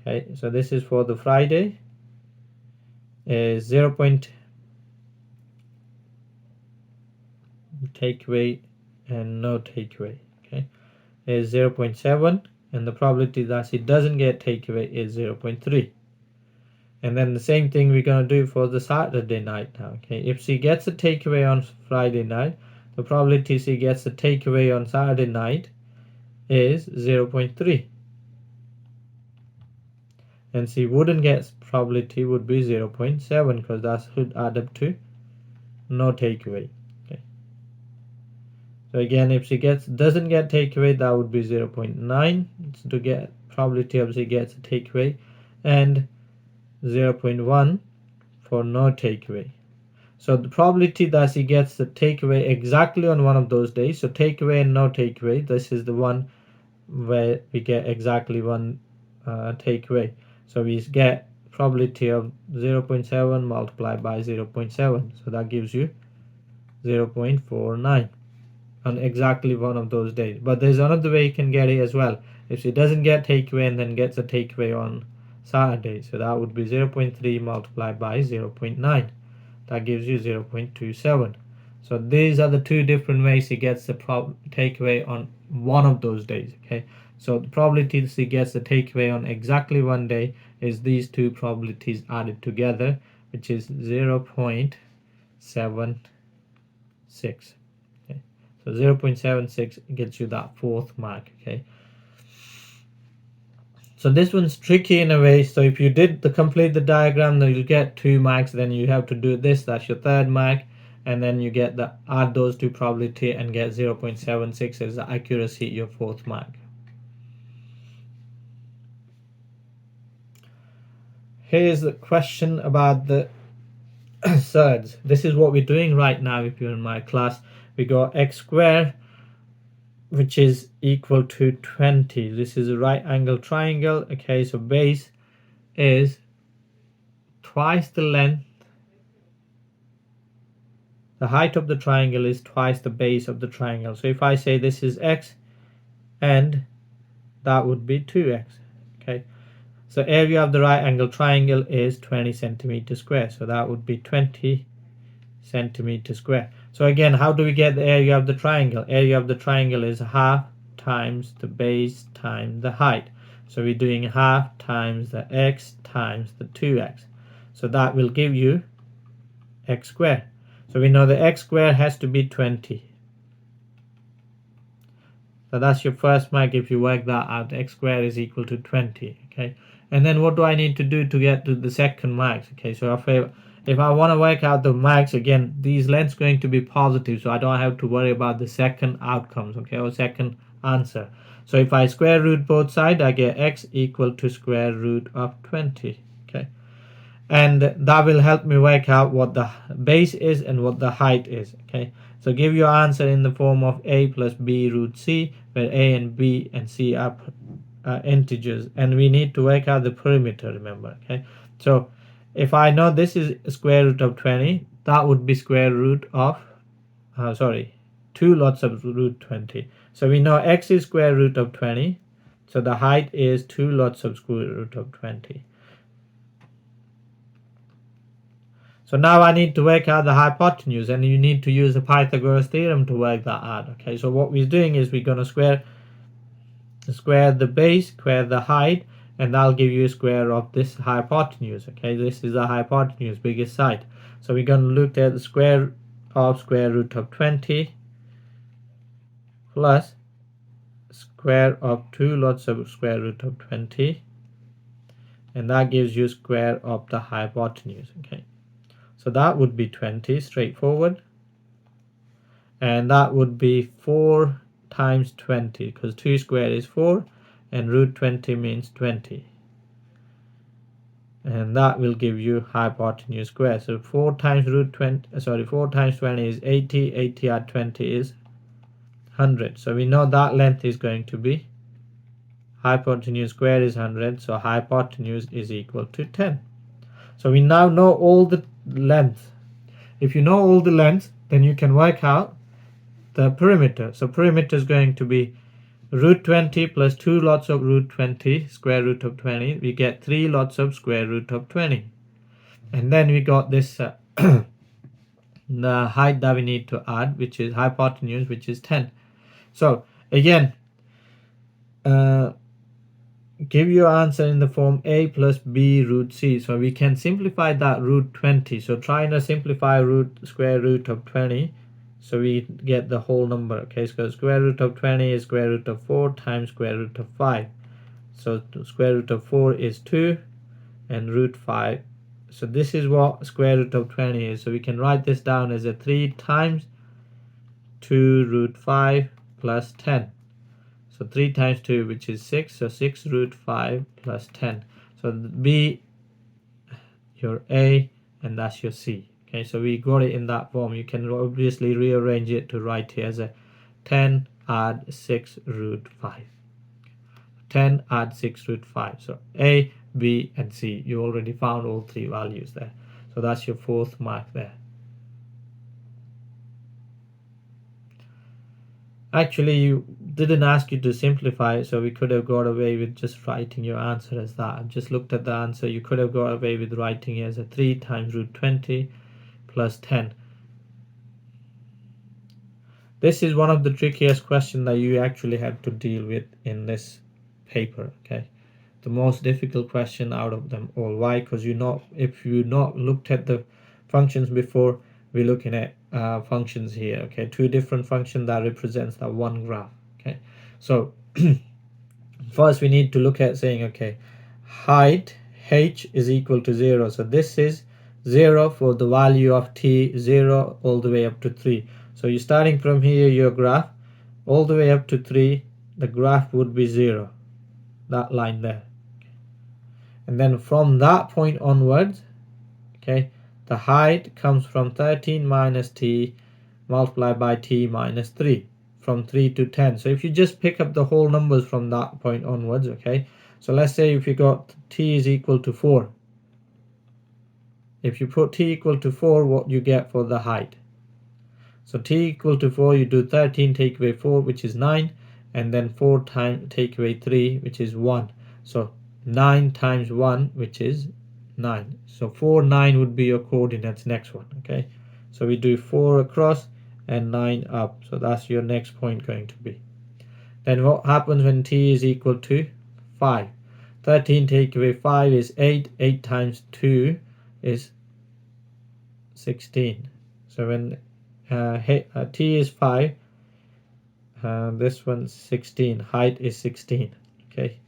okay, so this is for the Friday, is 0. Takeaway and no takeaway, okay, is 0.7, and the probability that she doesn't get takeaway is 0.3. And then the same thing we're going to do for the Saturday night now, okay? If she gets a takeaway on Friday night, the probability she gets a takeaway on Saturday night is 0.3. And she wouldn't get, probability would be 0.7, because that should add up to no takeaway. Okay. So again, if she doesn't get takeaway, that would be 0.9 to get probability of she gets a takeaway, and 0.1 for no takeaway. So the probability that she gets the takeaway exactly on one of those days, so takeaway and no takeaway, this is the one where we get exactly one takeaway. So we get probability of 0.7 multiplied by 0.7, so that gives you 0.49 on exactly one of those days. But there's another way you can get it as well. If she doesn't get takeaway and then gets a takeaway on Saturday, so that would be 0.3 multiplied by 0.9, that gives you 0.27. So these are the two different ways she gets the takeaway on one of those days, okay? So the probability she gets the takeaway on exactly one day is these two probabilities added together, which is 0.76. Okay? So 0.76 gets you that fourth mark, okay? So this one's tricky in a way. So if you did complete the diagram, then you get 2 marks. Then you have to do this. That's your third mark, and then you get the add those two probability and get 0.76 as the accuracy, your fourth mark. here's the question about the surds. This is what we're doing right now. If you're in my class, we got x squared, which is equal to 20. This is a right angle triangle. Okay, so base is twice the length. The height of the triangle is twice the base of the triangle. So if I say this is x, and that would be 2x. Okay, so area of the right angle triangle is 20 centimeters square. So that would be 20 centimeters square. So again, how do we get the area of the triangle? Area of the triangle is half times the base times the height. So we're doing half times the x times the 2x. So that will give you x squared. So we know the x squared has to be 20. So that's your first mark. If you work that out, x squared is equal to 20. Okay, and then what do I need to do to get to the second marks? Okay, so if I want to work out the marks, again, these lengths going to be positive, so I don't have to worry about the second outcomes, okay, or second answer. So if I square root both sides, I get x equal to square root of 20. Okay, and that will help me work out what the base is and what the height is. Okay, so give your answer in the form of a plus b root c, where a and b and c are integers, and we need to work out the perimeter, remember. Okay, so if I know this is square root of 20, that would be square root of 2 lots of root 20. So we know x is square root of 20, so the height is 2 lots of square root of 20. So now I need to work out the hypotenuse, and you need to use the Pythagoras theorem to work that out. Okay, so what we're doing is we're going to square the base, square the height, and that'll give you a square of this hypotenuse. Okay, this is the hypotenuse, biggest side. So we're going to look at the square of square root of 20 plus square of 2 lots of square root of 20, and that gives you square of the hypotenuse. Okay, so that would be 20, straightforward, and that would be 4 times 20, because 2 squared is 4 and root 20 means 20, and that will give you hypotenuse square. So 4 times 20 is 80, 80 add 20 is 100. So we know that length is going to be, hypotenuse square is 100, so hypotenuse is equal to 10. So we now know all the lengths. If you know all the lengths, then you can work out the perimeter. So perimeter is going to be root 20 plus 2 lots of root 20, square root of 20. We get 3 lots of square root of 20. And then we got this the height that we need to add, which is hypotenuse, which is 10. So again, give your answer in the form a plus b root c. So we can simplify that root 20. So try to simplify square root of 20. So we get the whole number. Okay, so square root of 20 is square root of 4 times square root of 5. So square root of 4 is 2 and root 5. So this is what square root of 20 is. So we can write this down as a 3 times 2 root 5 plus 10. So 3 times 2, which is 6. So 6 root 5 plus 10. So B, your A, and that's your C. Okay, so we got it in that form. You can obviously rearrange it to write here as a 10 add 6 root 5. 10 add 6 root 5. So A, B, and C. You already found all 3 values there. So that's your 4th mark there. Actually, you didn't ask you to simplify it, so we could have got away with just writing your answer as that. I've just looked at the answer. You could have got away with writing it as a 3 times root 20 plus 10. This is one of the trickiest questions that you actually have to deal with in this paper. Okay, the most difficult question out of them all. Why? Because if you not looked at the functions before, we're looking at functions here. Okay, 2 different functions that represents that one graph. Okay, so first we need to look at saying, okay, height h is equal to 0. So this is 0 for the value of t, 0 all the way up to 3. So you're starting from here, your graph, all the way up to 3, the graph would be 0, that line there. And then from that point onwards, okay, the height comes from 13 minus t multiplied by t minus 3, from 3 to 10. So if you just pick up the whole numbers from that point onwards, okay, so let's say if you got t is equal to 4, if you put t equal to 4, what you get for the height? So t equal to 4, you do 13 take away 4, which is 9, and then 4 times take away 3, which is 1. So 9 times 1, which is 9. So 4, 9 would be your coordinates next one, okay? So we do 4 across and 9 up. So that's your next point going to be. Then what happens when t is equal to 5? 13 take away 5 is 8. 8 times 2 is 16. So when t is 5, this one's 16, height is 16, okay?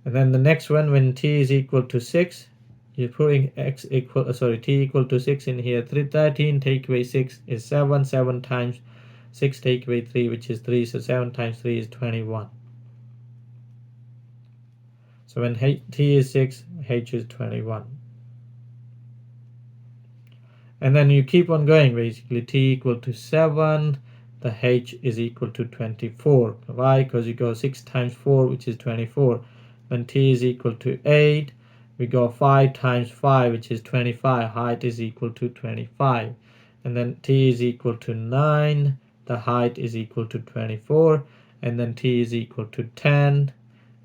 And then the next one, when t is equal to 6, you're putting t equal to 6 in here. 13 take away 6 is 7. 7 times 6 take away 3, which is 3. So 7 times 3 is 21. So when t is 6, h is 21. And then you keep on going, basically. T equal to 7, the h is equal to 24. Why? Because you go 6 times 4, which is 24. When t is equal to 8, we go 5 times 5, which is 25. Height is equal to 25. And then t is equal to 9, the height is equal to 24. And then t is equal to 10,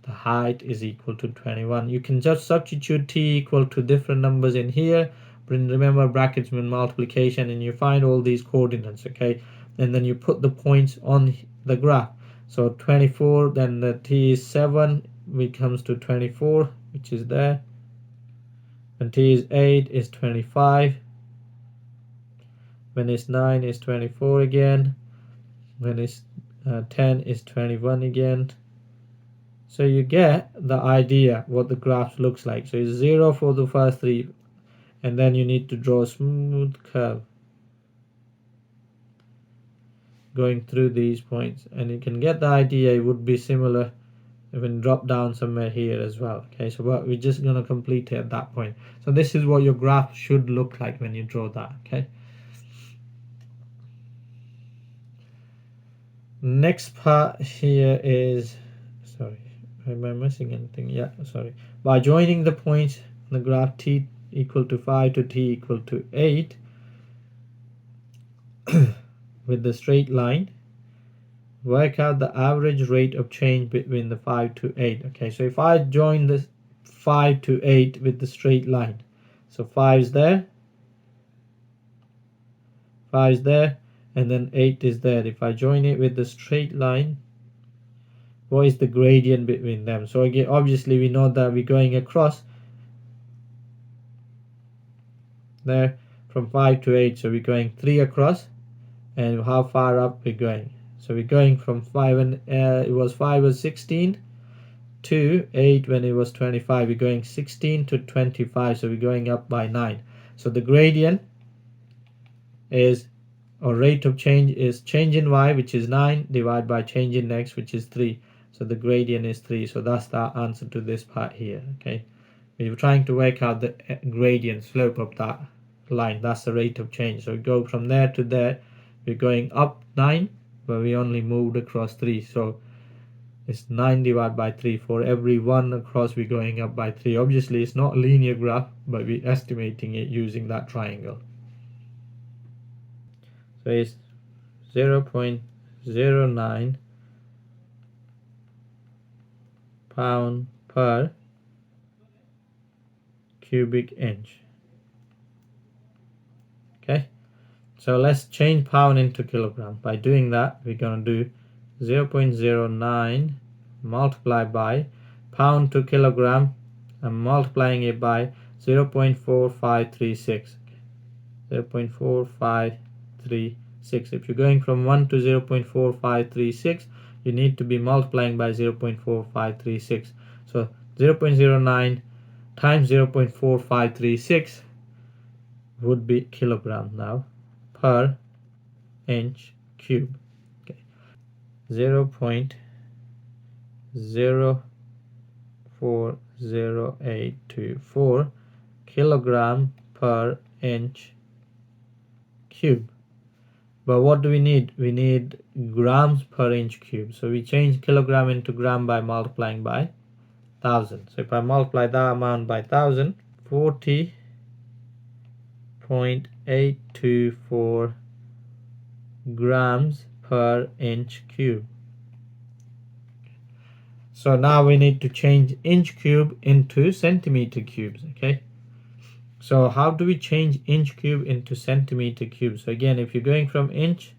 the height is equal to 21. You can just substitute t equal to different numbers in here. Remember, brackets mean multiplication, and you find all these coordinates, okay? And then you put the points on the graph. So 24, then the t is 7, it comes to 24, which is there. When t is 8 is 25. When it's 9 is 24 again. When it's 10 is 21 again. So you get the idea what the graph looks like. So it's 0 for the first 3, and then you need to draw a smooth curve going through these points, and you can get the idea. It would be similar when drop down somewhere here as well, okay? So we're just going to complete it at that point. So this is what your graph should look like when you draw that, okay? Next part here is, sorry, am I missing anything? Yeah, sorry. By joining the points on the graph t equal to 5 to t equal to 8 with the straight line, work out the average rate of change between the 5 to 8. Okay, so if I join the 5 to 8 with the straight line, so 5 is there, 5 is there, and then 8 is there. If I join it with the straight line, what is the gradient between them? So again, obviously we know that we're going across there from 5 to 8, so we're going 3 across. And how far up we're going? So we're going from 5 and it was 5 was 16 to 8 when it was 25. We're going 16 to 25, so we're going up by 9. So the gradient is, or rate of change is, change in y, which is 9, divided by change in x, which is 3. So the gradient is 3. So that's the answer to this part here, okay? We were trying to work out the gradient slope of that line. That's the rate of change. So we go from there to there. We're going up 9, but we only moved across 3. So it's 9 divided by 3. For every 1 across, we're going up by 3. Obviously, it's not a linear graph, but we're estimating it using that triangle. So it's 0.09 pound per cubic inch. Okay. So let's change pound into kilogram. By doing that, we're going to do 0.09 multiplied by pound to kilogram. I'm multiplying it by 0.4536. 0.4536. If you're going from 1 to 0.4536, you need to be multiplying by 0.4536. So 0.09 times 0.4536 would be kilogram now per inch cube. Okay. 0.046 0.0824 kilogram per inch cube. But what do we need? We need grams per inch cube. So we change kilogram into gram by multiplying by 1000. So if I multiply that amount by 1000, 40.824 grams per inch cube. So now we need to change inch cube into centimeter cubes. Okay, so how do we change inch cube into centimeter cubes? So again, if you're going from inch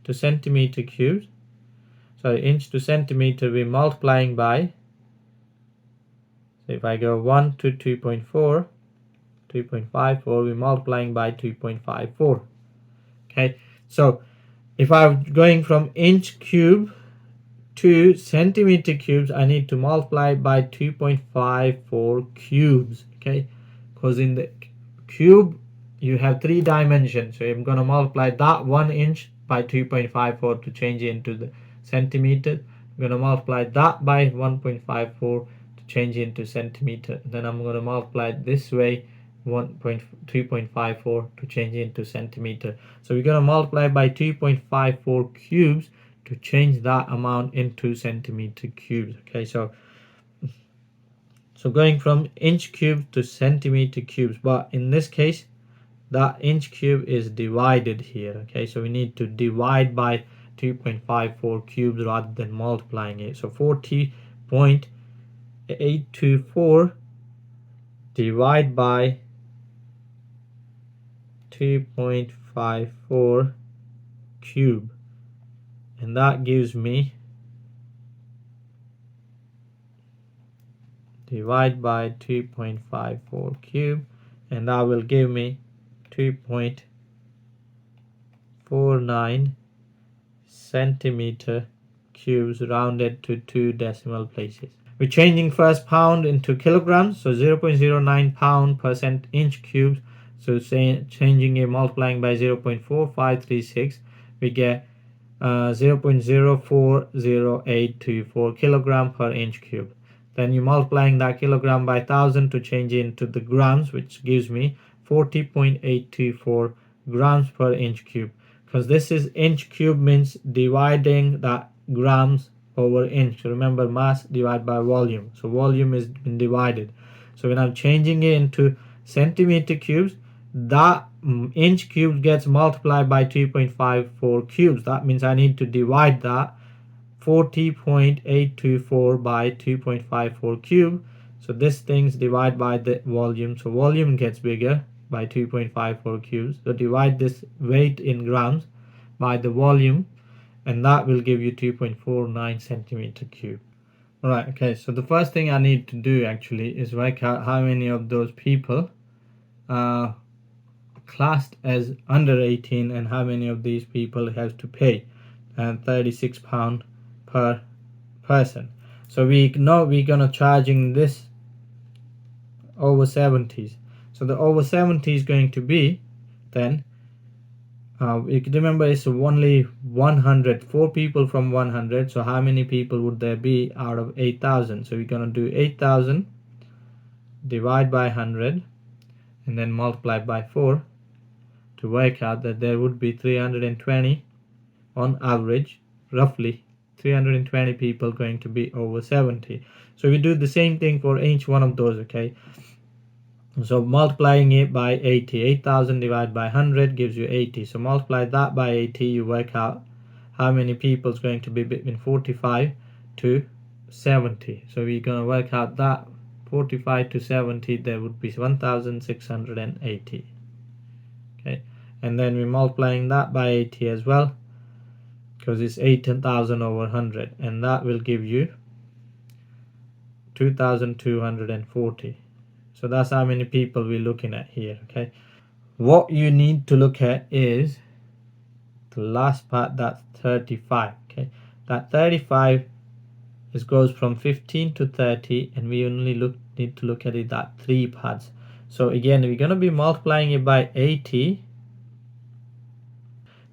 to centimeter cubes, sorry, inch to centimeter, we're multiplying by, so if I go 1 to 2.4, 2.54, we're multiplying by 2.54. Okay, so if I'm going from inch cube to centimeter cubes, I need to multiply by 2.54 cubes. Okay, because in the cube you have 3 dimensions, so I'm going to multiply that 1 inch by 2.54 to change it into the centimeter. I'm going to multiply that by 1.54 to change it into centimeter. Then I'm going to multiply it this way, 2.54 to change it into centimeter. So we're going to multiply by 2.54 cubes to change that amount into centimeter cubes. Okay, so going from inch cube to centimeter cubes, but in this case that inch cube is divided here. Okay, so we need to divide by 2.54 cubes rather than multiplying it. So 40.824 divide by 2.54 cube, and that gives me, divide by 2.54 cube, and that will give me 2.49 centimeter cubes rounded to 2 decimal places. We're changing first pound into kilograms, so 0.09 pound per inch cubes. So changing it, multiplying by 0.4536, we get 0.040824 kilogram per inch cube. Then you're multiplying that kilogram by 1000 to change it into the grams, which gives me 40.824 grams per inch cube. Because this is inch cube, means dividing that grams over inch. Remember, mass divided by volume. So volume is been divided. So when I'm changing it into centimeter cubes, that inch cube gets multiplied by 2.54 cubes. That means I need to divide that 40.824 by 2.54 cube. So this thing's divided by the volume, so volume gets bigger by 2.54 cubes. So divide this weight in grams by the volume, and that will give you 2.49 centimeter cube. Alright, okay, so the first thing I need to do actually is work out how many of those people are classed as under 18 and how many of these people have to pay £36 per person. So we know we're gonna charging this over 70s. So the over 70 is going to be, then you can remember it's only 4 people from 100. So how many people would there be out of 8,000? So we're gonna do 8,000 divide by 100 and then multiply by 4 to work out that there would be 320 on average, roughly 320 people going to be over 70. So we do the same thing for each one of those. Okay, so multiplying it by 80, 8,000 divided by 100 gives you 80. So multiply that by 80, you work out how many people is going to be between 45 to 70. So we're going to work out that 45 to 70, there would be 1,680. Okay, and then we're multiplying that by 80 as well, because it's 8,000 over 100, and that will give you 2,240. So that's how many people we're looking at here. Okay, what you need to look at is the last part, that's 35. Okay, that 35 goes from 15 to 30, and we only need to look at it at 3 parts. So again, we're going to be multiplying it by 80.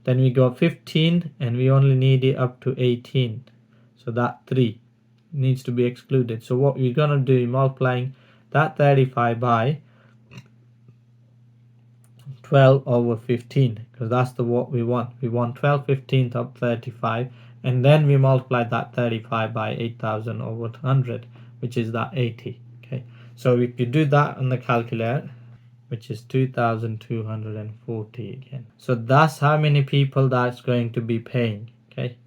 Then we go 15, and we only need it up to 18. So that 3. needs to be excluded. So what we're gonna do, multiplying that 35 by 12 over 15, because that's the what we want. We want 12/15 of 35, and then we multiply that 35 by 8000 over 100, which is that 80. Okay, so if you do that on the calculator, which is 2240 again. So that's how many people that's going to be paying. Okay,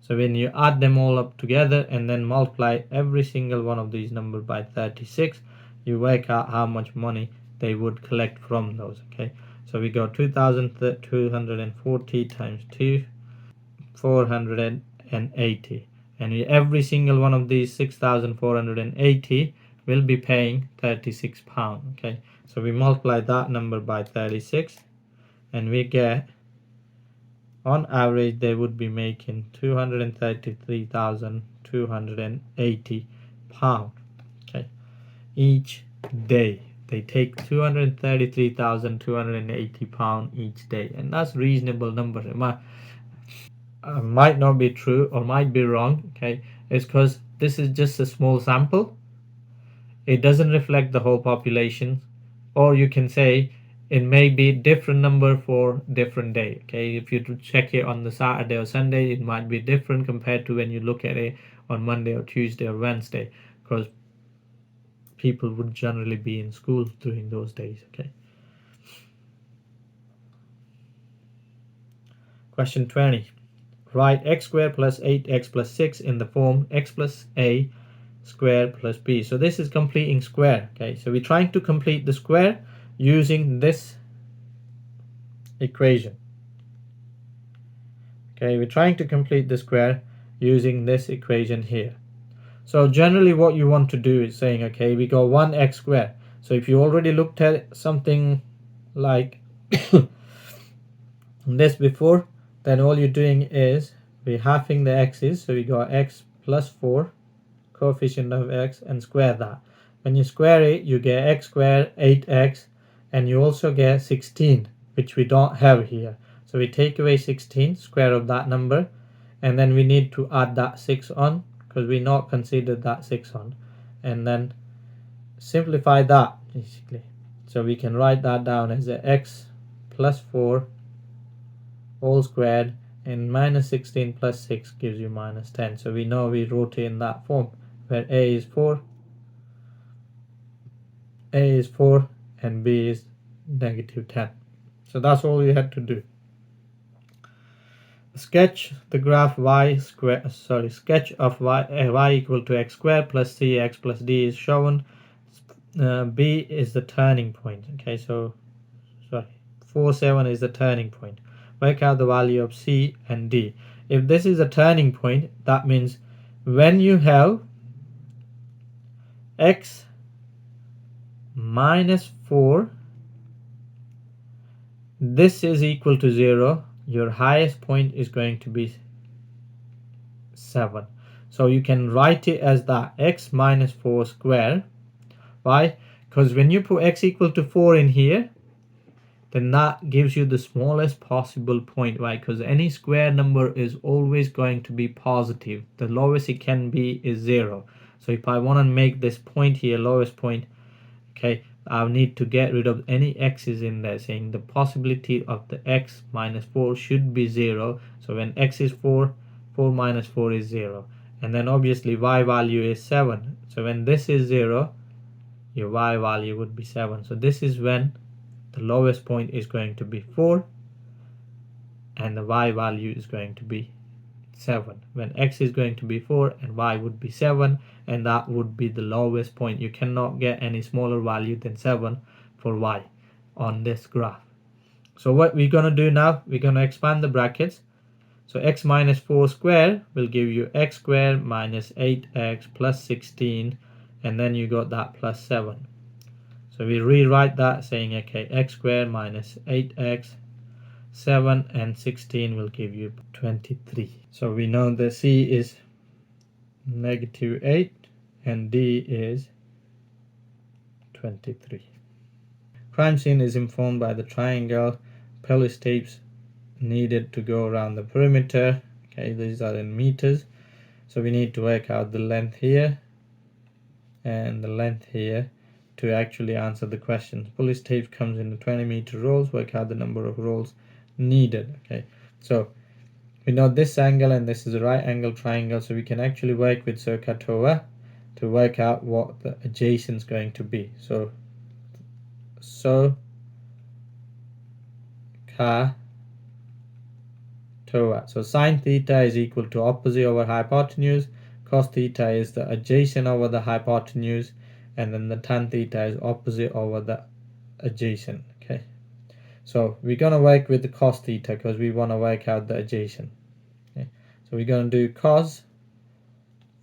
so when you add them all up together and then multiply every single one of these numbers by 36, you work out how much money they would collect from those. Okay, so we go 2240 times 2, 480, and every single one of these 6480 will be paying £36. Okay, so we multiply that number by 36 and we get, on average they would be making £233,280. Okay, each day they take £233,280 each day, and that's reasonable number. It might not be true or might be wrong. Okay, it's because this is just a small sample. It doesn't reflect the whole population, or you can say it may be different number for different day. Okay, if you check it on the Saturday or Sunday, it might be different compared to when you look at it on Monday or Tuesday or Wednesday, because people would generally be in school during those days. Okay, question 20. Write x squared plus 8x plus 6 in the form x plus a square plus b. So this is completing square. Okay, so we're trying to complete the square using this equation. Okay, we're trying to complete the square using this equation here. So generally what you want to do is saying, okay, we go 1x squared. So if you already looked at something like this before, then all you're doing is we're halving the x's. So we got x plus 4, coefficient of x, and square that. When you square it, you get x squared 8x, and you also get 16, which we don't have here. So we take away 16, square of that number, and then we need to add that 6 on, because we not considered that 6 on, and then simplify that basically. So we can write that down as a x plus 4 all squared, and minus 16 plus 6 gives you minus 10. So we know we wrote it in that form, where a is 4 and b is negative 10. So that's all you had to do. Sketch the graph sketch of y equal to x squared plus 3x plus d is shown. B is the turning point. Okay, so 4, 7 is the turning point. Work out the value of C and D. If this is a turning point, that means when you have x minus 4, this is equal to 0, your highest point is going to be 7. So you can write it as that x minus 4 square. Why? Because when you put x equal to 4 in here, then that gives you the smallest possible point, right? Because any square number is always going to be positive. The lowest it can be is 0. So if I want to make this point here, lowest point, okay, I'll need to get rid of any x's in there, saying the possibility of the x minus 4 should be 0. So when x is 4, 4 minus 4 is 0. And then obviously y value is 7. So when this is 0, your y value would be 7. So this is when the lowest point is going to be 4 and the y value is going to be 7. When x is going to be 4 and y would be 7, and that would be the lowest point. You cannot get any smaller value than 7 for y on this graph. So what we're going to do now, we're going to expand the brackets. So x minus 4 squared will give you x squared minus 8x plus 16, and then you got that plus 7. So we rewrite that saying, okay, x squared minus 8x, 7 and 16 will give you 23. So we know the C is negative 8 and D is 23. Crime scene is informed by the triangle. Police tapes needed to go around the perimeter. Okay, these are in meters. So we need to work out the length here and the length here to actually answer the question. Police tape comes in 20-meter rolls. Work out the number of rolls needed. Okay, so we know this angle and this is a right angle triangle, so we can actually work with SOHCAHTOA to work out what the adjacent is going to be. So SOHCAHTOA. So sine theta is equal to opposite over hypotenuse, cos theta is the adjacent over the hypotenuse, and then the tan theta is opposite over the adjacent. Okay, so we're going to work with the cos theta because we want to work out the adjacent. Okay, so we're going to do cos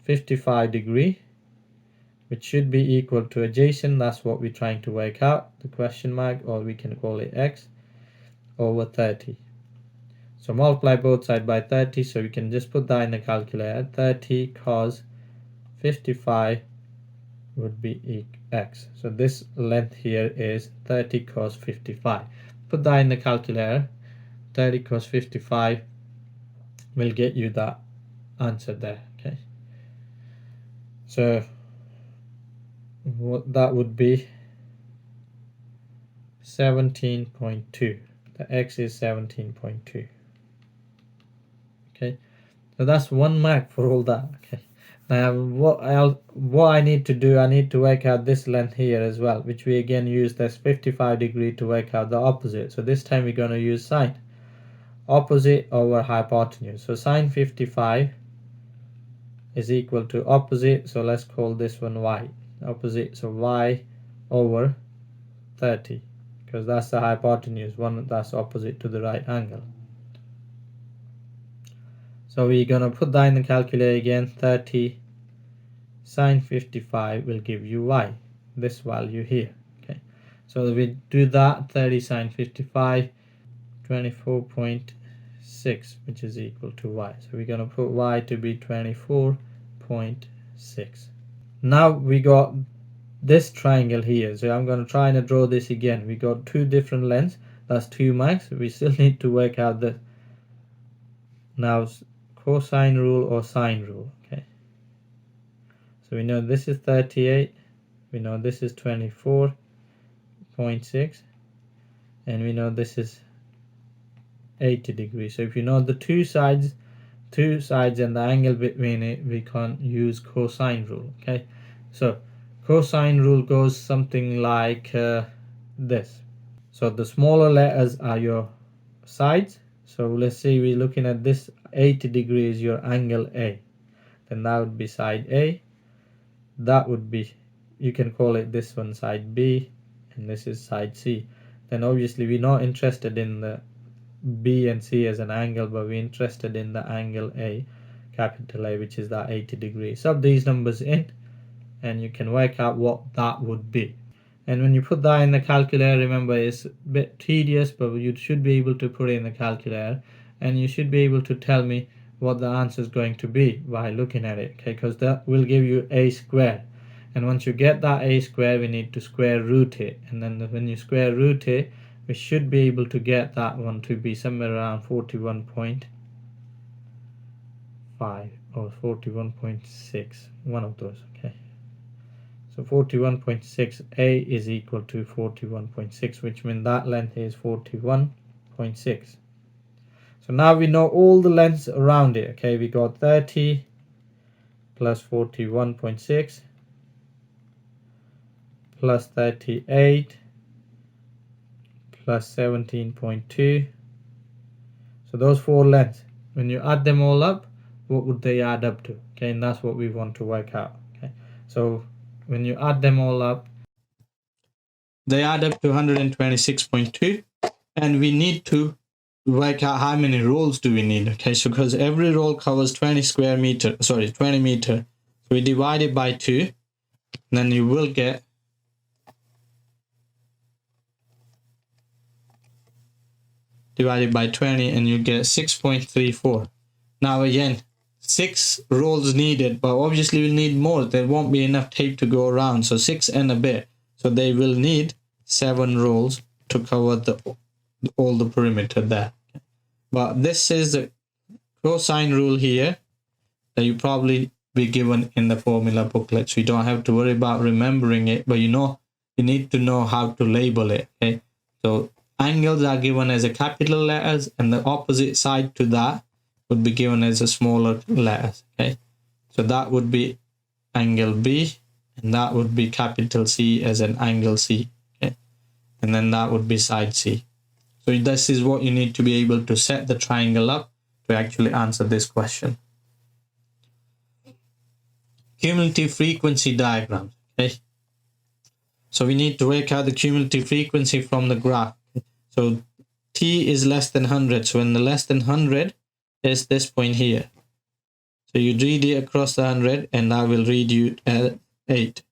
55 degree, which should be equal to adjacent. That's what we're trying to work out, the question mark, or we can call it x, over 30. So multiply both sides by 30, so we can just put that in the calculator. 30 cos 55 would be x. So this length here is 30 cos 55. Put that in the calculator. 30 cos 55 will get you that answer there. Okay, so what that would be 17.2. the x is 17.2. okay, so that's 1 mark for all that. Okay, now what I need to do, I need to work out this length here as well, which we again use this 55 degree to work out the opposite. So this time we're going to use sine, opposite over hypotenuse. So sine 55 is equal to opposite, so let's call this one y, opposite, so y over 30, because that's the hypotenuse, one that's opposite to the right angle. So we're going to put that in the calculator again. 30 sine 55 will give you y, this value here. Okay, so we do that. 30 sine 55, 24.6, which is equal to y. So we're going to put y to be 24.6. Now we got this triangle here, so I'm going to try and draw this again. We got two different lengths, that's 2 marks. We still need to work out the now cosine rule or sine rule. Okay, so we know this is 38, we know this is 24.6, and we know this is 80 degrees. So if you know the two sides and the angle between it, we can use cosine rule. Okay, so cosine rule goes something like this. So the smaller letters are your sides. So let's say we're looking at this 80 degrees, your angle A, then that would be side A. That would be, you can call it this one side B, and this is side C. Then obviously we're not interested in the B and C as an angle, but we're interested in the angle A, capital A, which is that 80 degrees. Sub these numbers in and you can work out what that would be. And when you put that in the calculator, remember it's a bit tedious, but you should be able to put it in the calculator and you should be able to tell me what the answer is going to be by looking at it. Okay, because that will give you a square, and once you get that a square, we need to square root it, and then when you square root it, we should be able to get that one to be somewhere around 41.5 or 41.6, one of those. Okay, so 41.6, a is equal to 41.6, which means that length is 41.6. So now we know all the lengths around it. Okay, we got 30 plus 41.6 plus 38 plus 17.2. So those 4 lengths, when you add them all up, what would they add up to? Okay, and that's what we want to work out. Okay, so when you add them all up, they add up to 126.2, and we need to work out how many rolls do we need. Okay, so because every roll covers 20 meter, so we divide it by 2, then you will get divided by 20 and you get 6.34. Now again, 6 rolls needed, but obviously we'll need more. There won't be enough tape to go around, so 6 and a bit. So they will need 7 rolls to cover all the perimeter there. But this is the cosine rule here, that you probably be given in the formula booklet, so you don't have to worry about remembering it, but you need to know how to label it. Okay, so angles are given as a capital letters, and the opposite side to that would be given as a smaller letters. Okay, so that would be angle B, and that would be capital C as an angle C. Okay, and then that would be side C. So this is what you need to be able to set the triangle up to actually answer this question. Cumulative frequency diagrams. Okay, so we need to work out the cumulative frequency from the graph. So t is less than 100, so when the less than 100 is this point here, so you read it across the 100, and I will read you at 8.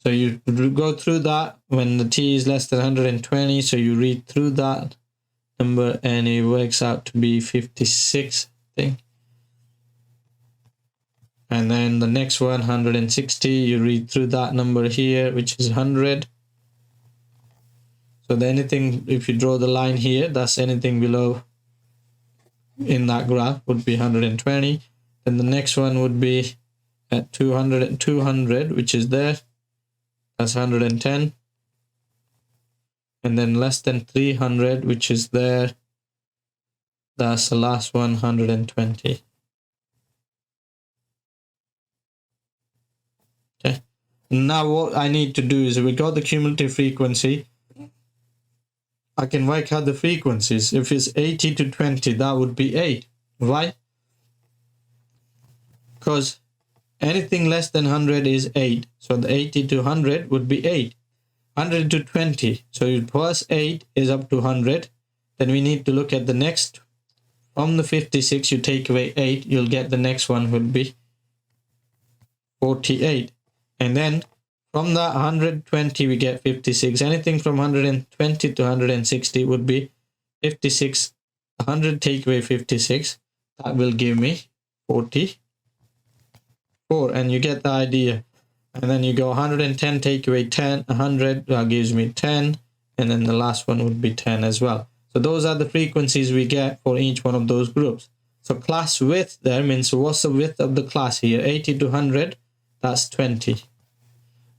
So you go through that when the t is less than 120, so you read through that number, and it works out to be 56, I think. And then the next one, 160, you read through that number here, which is 100. So anything, if you draw the line here, that's anything below in that graph would be 120. Then the next one would be at 200, which is there. That's 110. And then less than 300, which is there. That's the last one, 120. Okay. Now what I need to do is, we got the cumulative frequency. I can work out the frequencies. If it's 80 to 20, that would be 8. Why? Because anything less than 100 is 8. So the 80 to 100 would be 8. 100 to 20. So you plus 8 is up to 100. Then we need to look at the next. From the 56, you take away 8. You'll get the next one would be 48. And then from that 120, we get 56. Anything from 120 to 160 would be 56. 100 take away 56. That will give me 44. And you get the idea. And then you go 110 take away 10. 100, that gives me 10. And then the last one would be 10 as well. So those are the frequencies we get for each one of those groups. So class width there means, what's the width of the class here? 80 to 100, that's 20.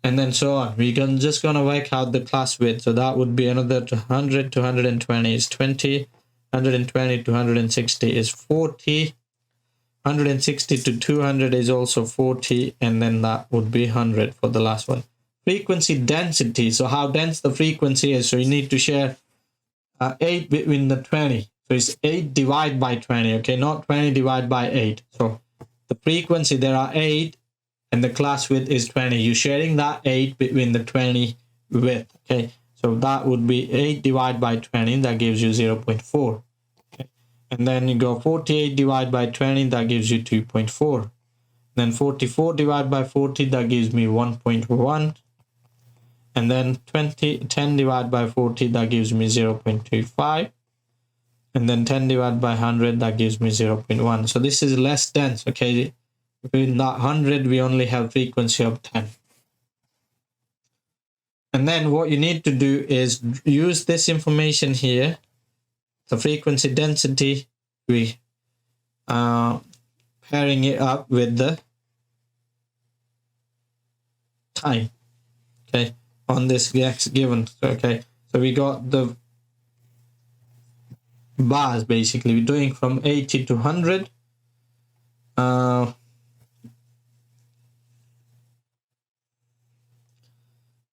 And then so on. We're just going to work out the class width. So that would be another 100 to 120 is 20. 120 to 160 is 40. 160 to 200 is also 40. And then that would be 100 for the last one. Frequency density. So how dense the frequency is. So you need to share 8 between the 20. So it's 8 divided by 20. Okay, not 20 divided by 8. So the frequency, there are 8. And the class width is 20. You're sharing that 8 between the 20 width. Okay, so that would be 8 divided by 20. That gives you 0.4. Okay, and then you go 48 divided by 20. That gives you 2.4. Then 44 divided by 40. That gives me 1.1. And then 10 divided by 40. That gives me 0.25. And then 10 divided by 100. That gives me 0.1. So this is less dense. Okay. In that 100, we only have frequency of 10. And then what you need to do is use this information here, the frequency density, we pairing it up with the time, okay, on this x given. Okay, so we got the bars basically. We're doing from 80 to 100.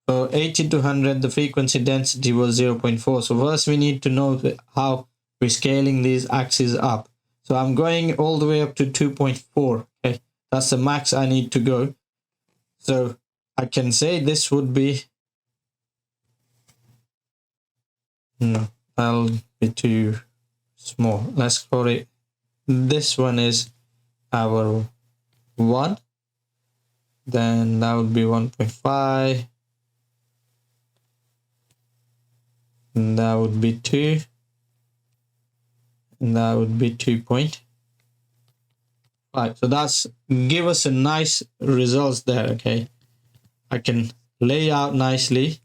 So 80 to 100, the frequency density was 0.4. So first we need to know how we're scaling these axes up. So I'm going all the way up to 2.4. Okay, that's the max I need to go. So I can say this would be, no, that'll be too small. Let's call it, this one is our 1. Then that would be 1.5. And that would be 2. And that would be 2.5. So that's give us a nice results there. Okay, I can lay out nicely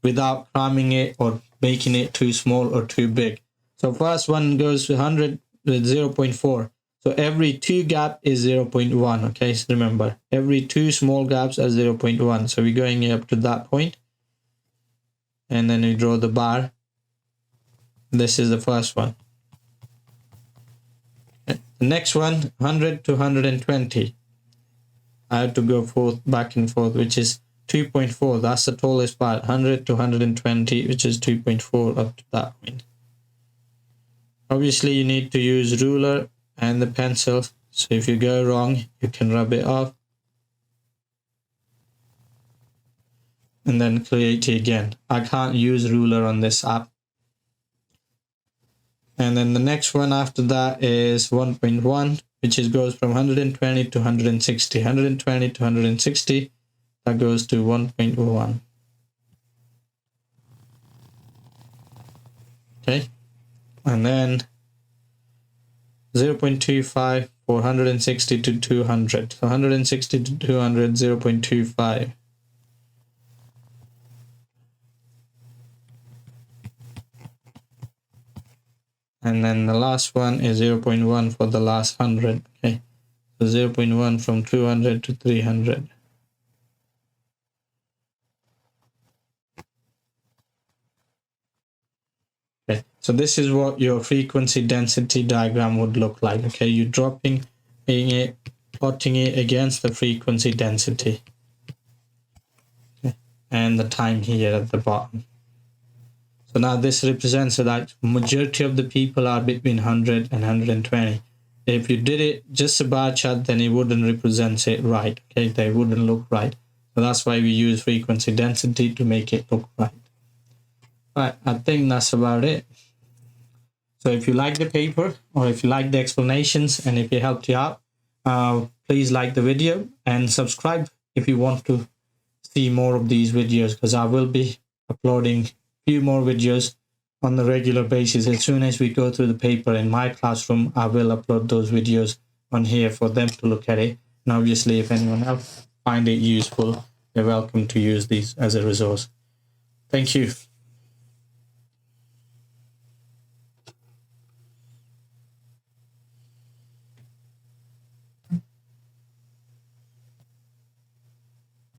without cramming it or making it too small or too big. So first one goes to 100 with 0.4. So every 2 gap is 0.1. Okay, so remember, every 2 small gaps are 0.1. So we're going up to that point, and then we draw the bar. This is the first one. Okay. The next one, 100 to 120. I have to go back and forth, which is 2.4. That's the tallest part. 100 to 120, which is 2.4 up to that point. Obviously, you need to use ruler and the pencil. So if you go wrong, you can rub it off and then create it again. I can't use ruler on this app. And then the next one after that is 1.1, which goes from 120 to 160. 120 to 160, that goes to 1.1. Okay, and then 0.25 for 160 to 200. So 160 to 200, 0.25. And then the last one is 0.1 for the last 100. Okay, so 0.1 from 200 to 300. Okay, so this is what your frequency density diagram would look like. Okay, you're dropping it, plotting it against the frequency density. Okay, and the time here at the bottom. So now this represents that majority of the people are between 100 and 120. If you did it just a bar chart, then it wouldn't represent it right. Okay, they wouldn't look right. So that's why we use frequency density to make it look right. Right, I think that's about it. So if you like the paper, or if you like the explanations, and if it helped you out, please like the video and subscribe if you want to see more of these videos, because I will be uploading few more videos on the regular basis. As soon as we go through the paper in my classroom, I will upload those videos on here for them to look at it. And obviously, if anyone else find it useful, they're welcome to use these as a resource. Thank you.